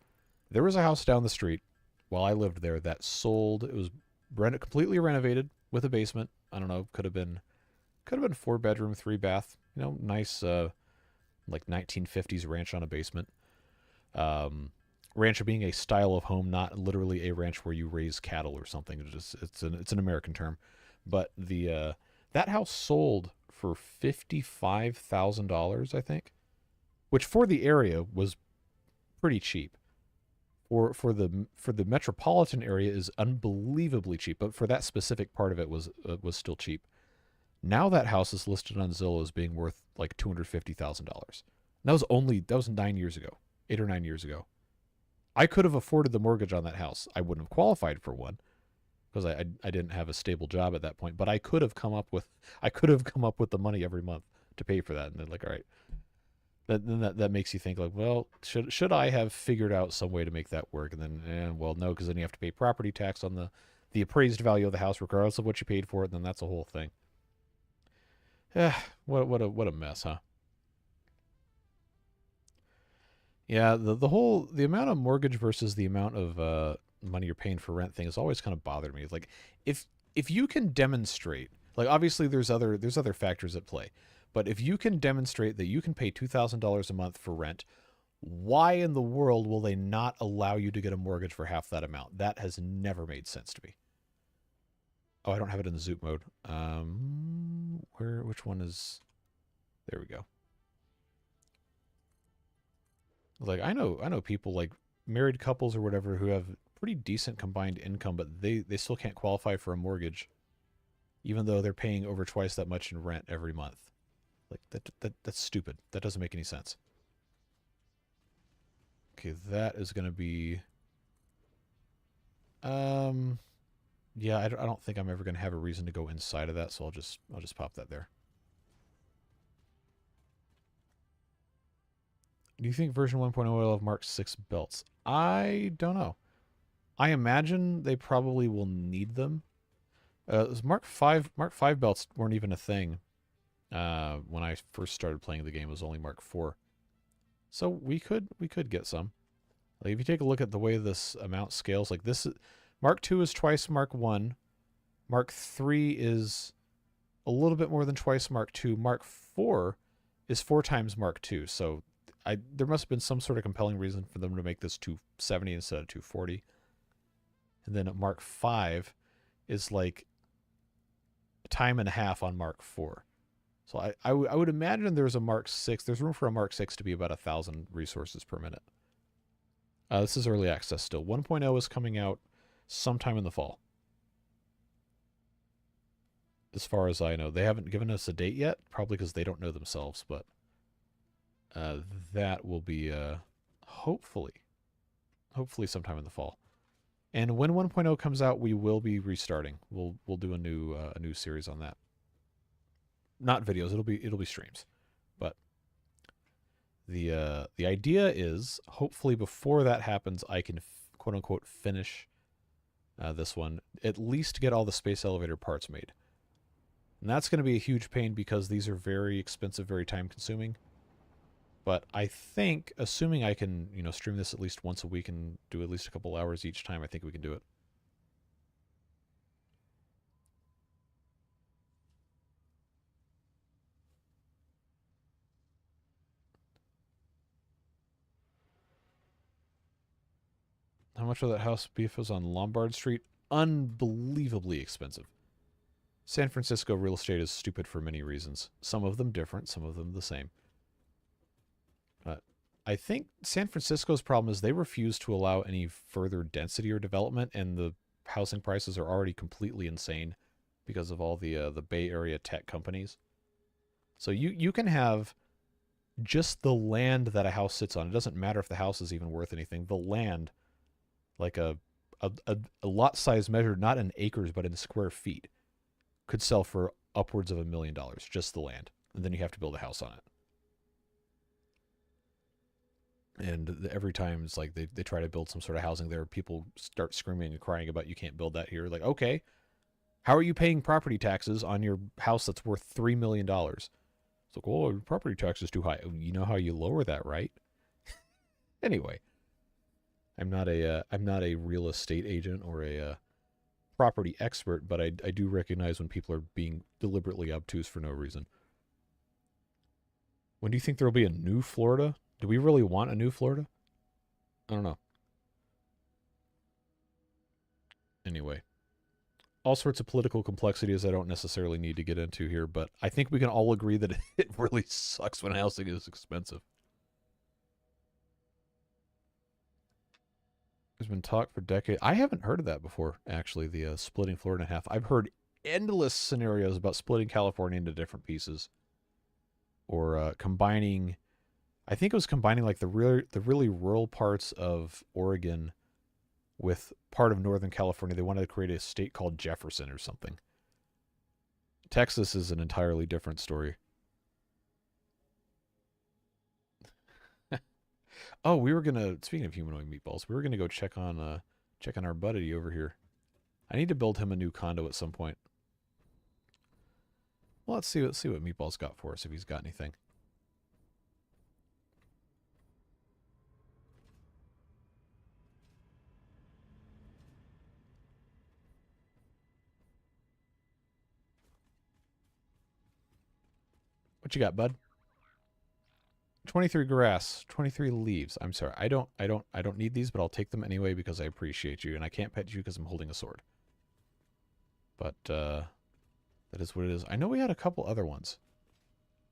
There was a house down the street while I lived there that sold. It was completely renovated with a basement. I don't know. Could have been 4-bedroom, 3-bath. You know, nice like 1950s ranch on a basement. Ranch being a style of home, not literally a ranch where you raise cattle or something. It's an American term. But the that house sold for $55,000, I think, which for the area was pretty cheap. For the metropolitan area is unbelievably cheap, but for that specific part of it was still cheap. Now that house is listed on Zillow as being worth like $250,000. That was 9 years ago, 8 or 9 years ago. I could have afforded the mortgage on that house. I wouldn't have qualified for one because I didn't have a stable job at that point. But I could have come up with the money every month to pay for that. And then like, all right, that makes you think like, well, should I have figured out some way to make that work? And then, well, no, because then you have to pay property tax on the appraised value of the house, regardless of what you paid for it. And then that's a whole thing. What a mess, huh? Yeah, the amount of mortgage versus the amount of money you're paying for rent thing has always kind of bothered me. Like if you can demonstrate, like obviously there's other factors at play, but if you can demonstrate that you can pay $2,000 a month for rent, why in the world will they not allow you to get a mortgage for half that amount? That has never made sense to me. Oh, I don't have it in the zoop mode. Which one is? There we go. Like I know people like married couples or whatever who have pretty decent combined income, but they still can't qualify for a mortgage, even though they're paying over twice that much in rent every month. Like that's stupid. That doesn't make any sense. Okay, that is going to be. Yeah, I don't think I'm ever going to have a reason to go inside of that, so I'll just pop that there. Do you think version 1.0 will have Mark 6 belts? I don't know. I imagine they probably will need them. Mark 5 belts weren't even a thing when I first started playing the game. It was only Mark 4. So we could get some. Like if you take a look at the way this amount scales, like this Mark 2 is twice Mark 1. Mark 3 is a little bit more than twice Mark 2. Mark 4 is 4 times Mark 2. So there must have been some sort of compelling reason for them to make this 270 instead of 240. And then Mark 5 is like a time and a half on Mark 4. So I would imagine there's a Mark 6. There's room for a Mark 6 to be about 1,000 resources per minute. This is early access still. 1.0 is coming out sometime in the fall. As far as I know. They haven't given us a date yet, probably because they don't know themselves, but that will be hopefully sometime in the fall. And when 1.0 comes out, we will be restarting. We'll do a new series on that. Not videos, it'll be streams. But the idea is hopefully before that happens, I can quote unquote finish this one, at least get all the space elevator parts made. And that's going to be a huge pain because these are very expensive, very time consuming. But I think, assuming I can, stream this at least once a week and do at least a couple hours each time, I think we can do it. How much would that house be if it was on Lombard Street? Unbelievably expensive. San Francisco real estate is stupid for many reasons. Some of them different, some of them the same. I think San Francisco's problem is they refuse to allow any further density or development, and the housing prices are already completely insane because of all the Bay Area tech companies. So you can have just the land that a house sits on. It doesn't matter if the house is even worth anything. The land, like a lot size measured not in acres but in square feet, could sell for upwards of $1 million, just the land. And then you have to build a house on it. And every time it's like they try to build some sort of housing there, people start screaming and crying about you can't build that here. Like, okay, how are you paying property taxes on your house that's worth $3 million? It's like, well, your property tax is too high. You know how you lower that, right? Anyway, I'm not a real estate agent or a property expert, but I do recognize when people are being deliberately obtuse for no reason. When do you think there will be a new Florida? Do we really want a new Florida? I don't know. Anyway, all sorts of political complexities I don't necessarily need to get into here, but I think we can all agree that it really sucks when housing is expensive. There's been talk for decades. I haven't heard of that before, actually, the splitting Florida in half. I've heard endless scenarios about splitting California into different pieces, or combining. I think it was combining like the really rural parts of Oregon with part of Northern California. They wanted to create a state called Jefferson or something. Texas is an entirely different story. Oh, we were gonna, speaking of humanoid meatballs, we were gonna go check on our buddy over here. I need to build him a new condo at some point. Well, let's see what Meatball's got for us, if he's got anything. What you got, bud? 23 grass, 23 leaves. I'm sorry. I don't need these, but I'll take them anyway because I appreciate you, and I can't pet you because I'm holding a sword. But that is what it is. I know we had a couple other ones,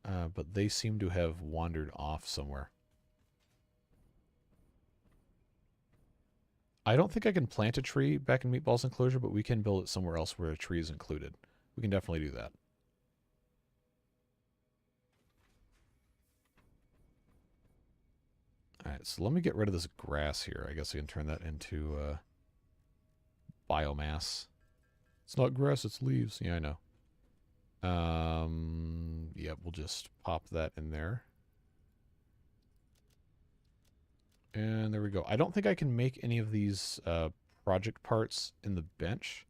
but they seem to have wandered off somewhere. I don't think I can plant a tree back in Meatball's enclosure, but we can build it somewhere else where a tree is included. We can definitely do that. Alright, so let me get rid of this grass here. I guess we can turn that into biomass. It's not grass, it's leaves. Yeah, I know. Yeah, we'll just pop that in there. And there we go. I don't think I can make any of these project parts in the bench.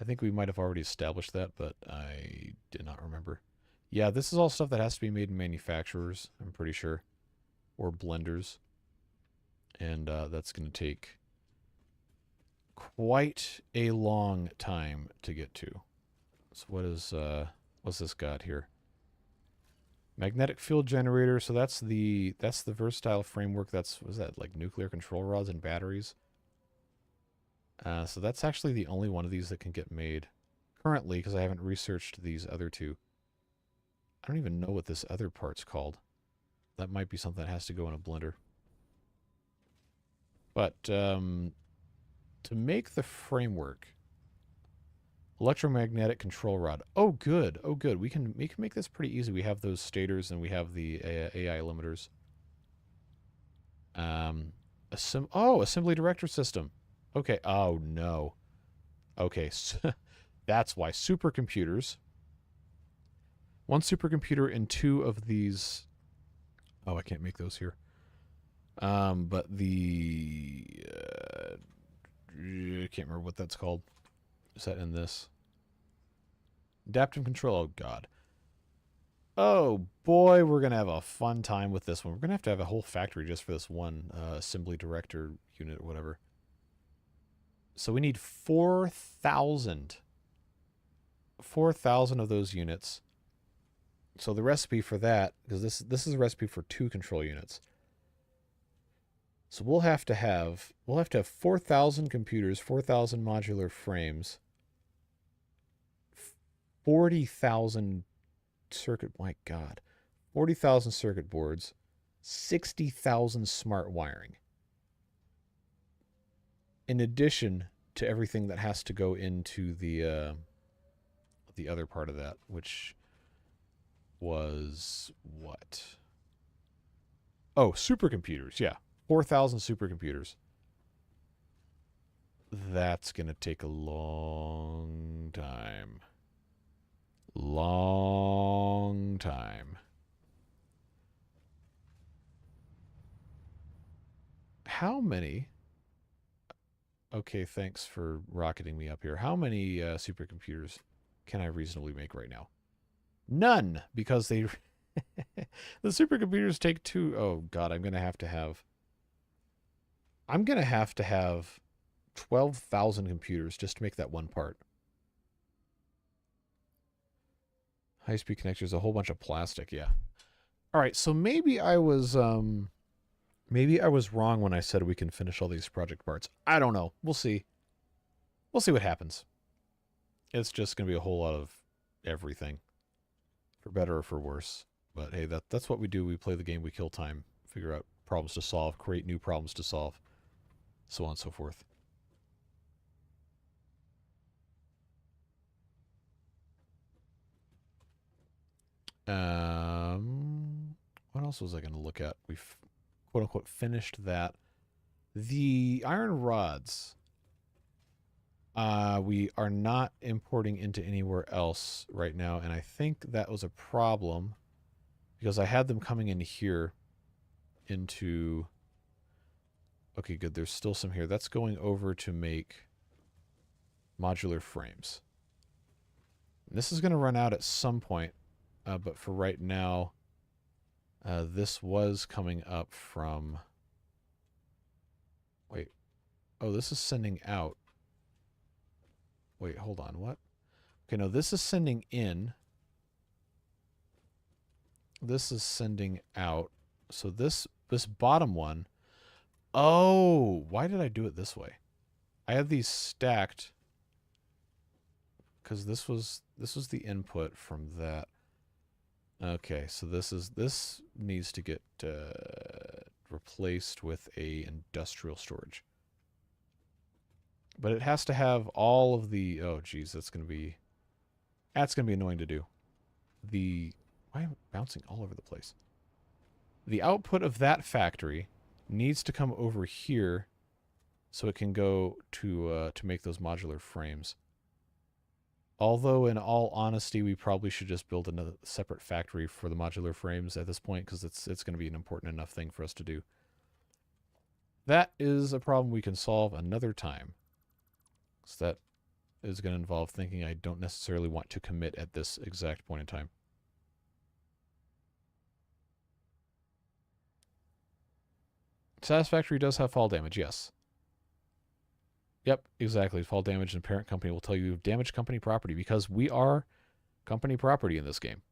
I think we might have already established that, but I did not remember. Yeah, this is all stuff that has to be made in manufacturers, I'm pretty sure. Or blenders. And that's going to take quite a long time to get to. So what's this got here? Magnetic field generator. So that's the versatile framework. Was that like nuclear control rods and batteries? So that's actually the only one of these that can get made currently, because I haven't researched these other two. I don't even know what this other part's called. That might be something that has to go in a blender. But to make the framework, electromagnetic control rod. Oh, good. Oh, good. We can make this pretty easy. We have those stators and we have the AI limiters. Assembly director system. Okay. Oh, no. Okay. So that's why. Supercomputers. One supercomputer and two of these. Oh, I can't make those here. But the I can't remember what that's called. Is that in this? Adaptive control. Oh, God. Oh, boy, we're going to have a fun time with this one. We're going to have a whole factory just for this one assembly director unit or whatever. So we need 4,000. 4,000 of those units. So the recipe for that, because this is a recipe for 2 control units. So we'll have to have 4,000 computers, 4,000 modular frames, 40,000 my God, 40,000 circuit boards, 60,000 smart wiring. In addition to everything that has to go into the other part of that, which was what? Oh, supercomputers, yeah. 4,000 supercomputers. That's going to take a long time. Long time. How many? Okay, thanks for rocketing me up here. How many supercomputers can I reasonably make right now? None, because they... the supercomputers take two... Oh, God, I'm going to have to have 12,000 computers just to make that one part. High-speed connectors, a whole bunch of plastic, yeah. All right, so maybe I was wrong when I said we can finish all these project parts. I don't know. We'll see. We'll see what happens. It's just going to be a whole lot of everything, for better or for worse. But hey, that's what we do. We play the game, we kill time, figure out problems to solve, create new problems to solve, so on and so forth. What else was I going to look at? We've quote-unquote finished that. The iron rods, we are not importing into anywhere else right now, and I think that was a problem because I had them coming in here into... Okay, good. There's still some here. That's going over to make modular frames. And this is going to run out at some point, but for right now, this was coming up from... Wait. Oh, this is sending out. Wait, hold on. What? Okay, no, this is sending in. This is sending out. So this bottom one... Oh, why did I do it this way? I had these stacked because this was the input from that. Okay, so this needs to get replaced with a industrial storage. But it has to have all of the... Oh, geez, that's gonna be annoying to do. Why am I bouncing all over the place? The output of that factory needs to come over here so it can go to make those modular frames. Although, in all honesty, we probably should just build another separate factory for the modular frames at this point because it's going to be an important enough thing for us to do. That is a problem we can solve another time. So that is going to involve thinking I don't necessarily want to commit at this exact point in time. Satisfactory does have fall damage, yes. Yep, exactly. Fall damage and parent company will tell you damage company property because we are company property in this game.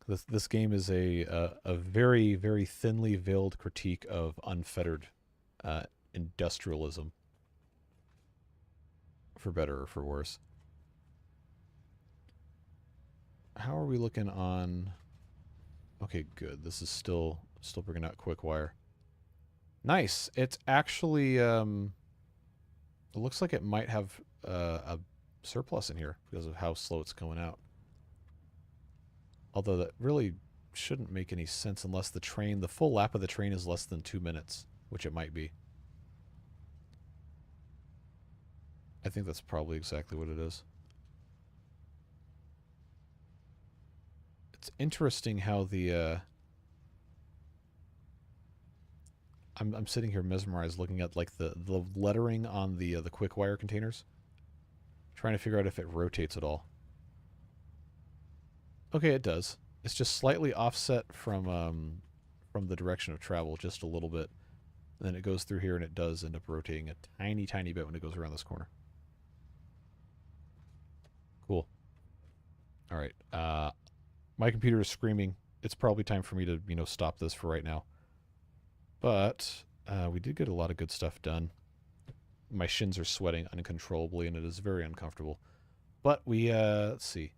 This game is a very, very thinly veiled critique of unfettered industrialism, for better or for worse. How are we looking on... Okay, good. This is still bringing out quick wire. Nice. It's actually, it looks like it might have a surplus in here because of how slow it's going out. Although that really shouldn't make any sense unless the full lap of the train is less than 2 minutes, which it might be. I think that's probably exactly what it is. It's interesting how the, I'm sitting here mesmerized looking at like the lettering on the quick wire containers, trying to figure out if it rotates at all. Okay, it does. It's just slightly offset from the direction of travel, just a little bit. And then it goes through here, and it does end up rotating a tiny, tiny bit when it goes around this corner. Cool. All right. My computer is screaming. It's probably time for me to, stop this for right now. But we did get a lot of good stuff done. My shins are sweating uncontrollably, and it is very uncomfortable. But we, let's see,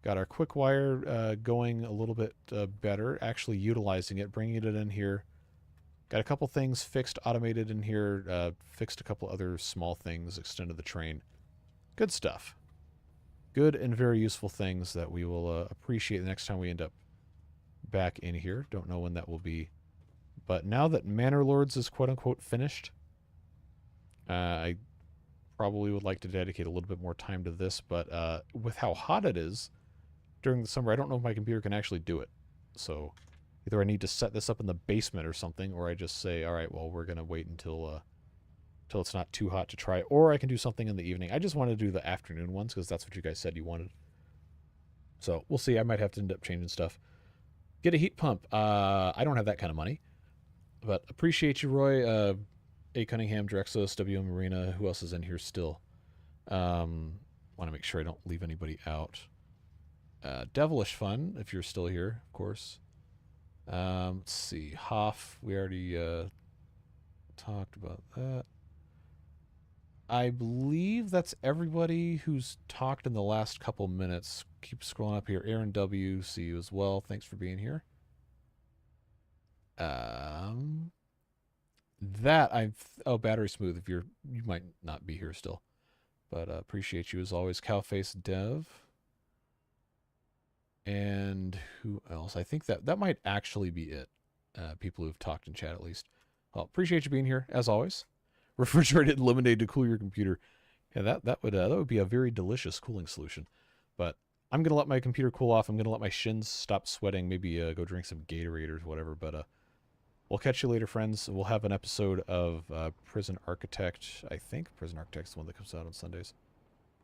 got our quick wire going a little bit better, actually utilizing it, bringing it in here. Got a couple things fixed, automated in here, fixed a couple other small things, extended the train. Good stuff. Good and very useful things that we will appreciate the next time we end up back in here. Don't know when that will be. But now that Manor Lords is quote-unquote finished, I probably would like to dedicate a little bit more time to this, but with how hot it is during the summer, I don't know if my computer can actually do it. So either I need to set this up in the basement or something, or I just say, all right, well, we're going to wait until it's not too hot to try, or I can do something in the evening. I just want to do the afternoon ones because that's what you guys said you wanted. So we'll see. I might have to end up changing stuff. Get a heat pump. I don't have that kind of money, but appreciate you, Roy. A. Cunningham, Drexos, W. Marina. Who else is in here still? Want to make sure I don't leave anybody out. Devilish fun, if you're still here, of course. Let's see. Hoff, we already talked about that. I believe that's everybody who's talked in the last couple minutes. Keep scrolling up here. Aaron W., see you as well. Thanks for being here. Battery Smooth, if you might not be here still. But appreciate you as always. cowfacedev. And who else? I think that might actually be it. People who've talked in chat at least. Well, appreciate you being here as always. Refrigerated lemonade to cool your computer. Yeah, that would be a very delicious cooling solution. But I'm gonna let my computer cool off. I'm gonna let my shins stop sweating. Maybe go drink some Gatorade or whatever. But we'll catch you later, friends. We'll have an episode of Prison Architect. I think Prison Architect's the one that comes out on Sundays.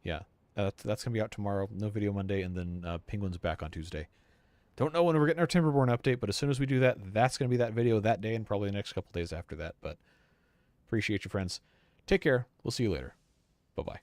Yeah, that's gonna be out tomorrow. No video Monday, and then Penguin's back on Tuesday. Don't know when we're getting our Timberborn update, but as soon as we do that, that's gonna be that video that day, and probably the next couple days after that. But appreciate you, friends. Take care. We'll see you later. Bye-bye.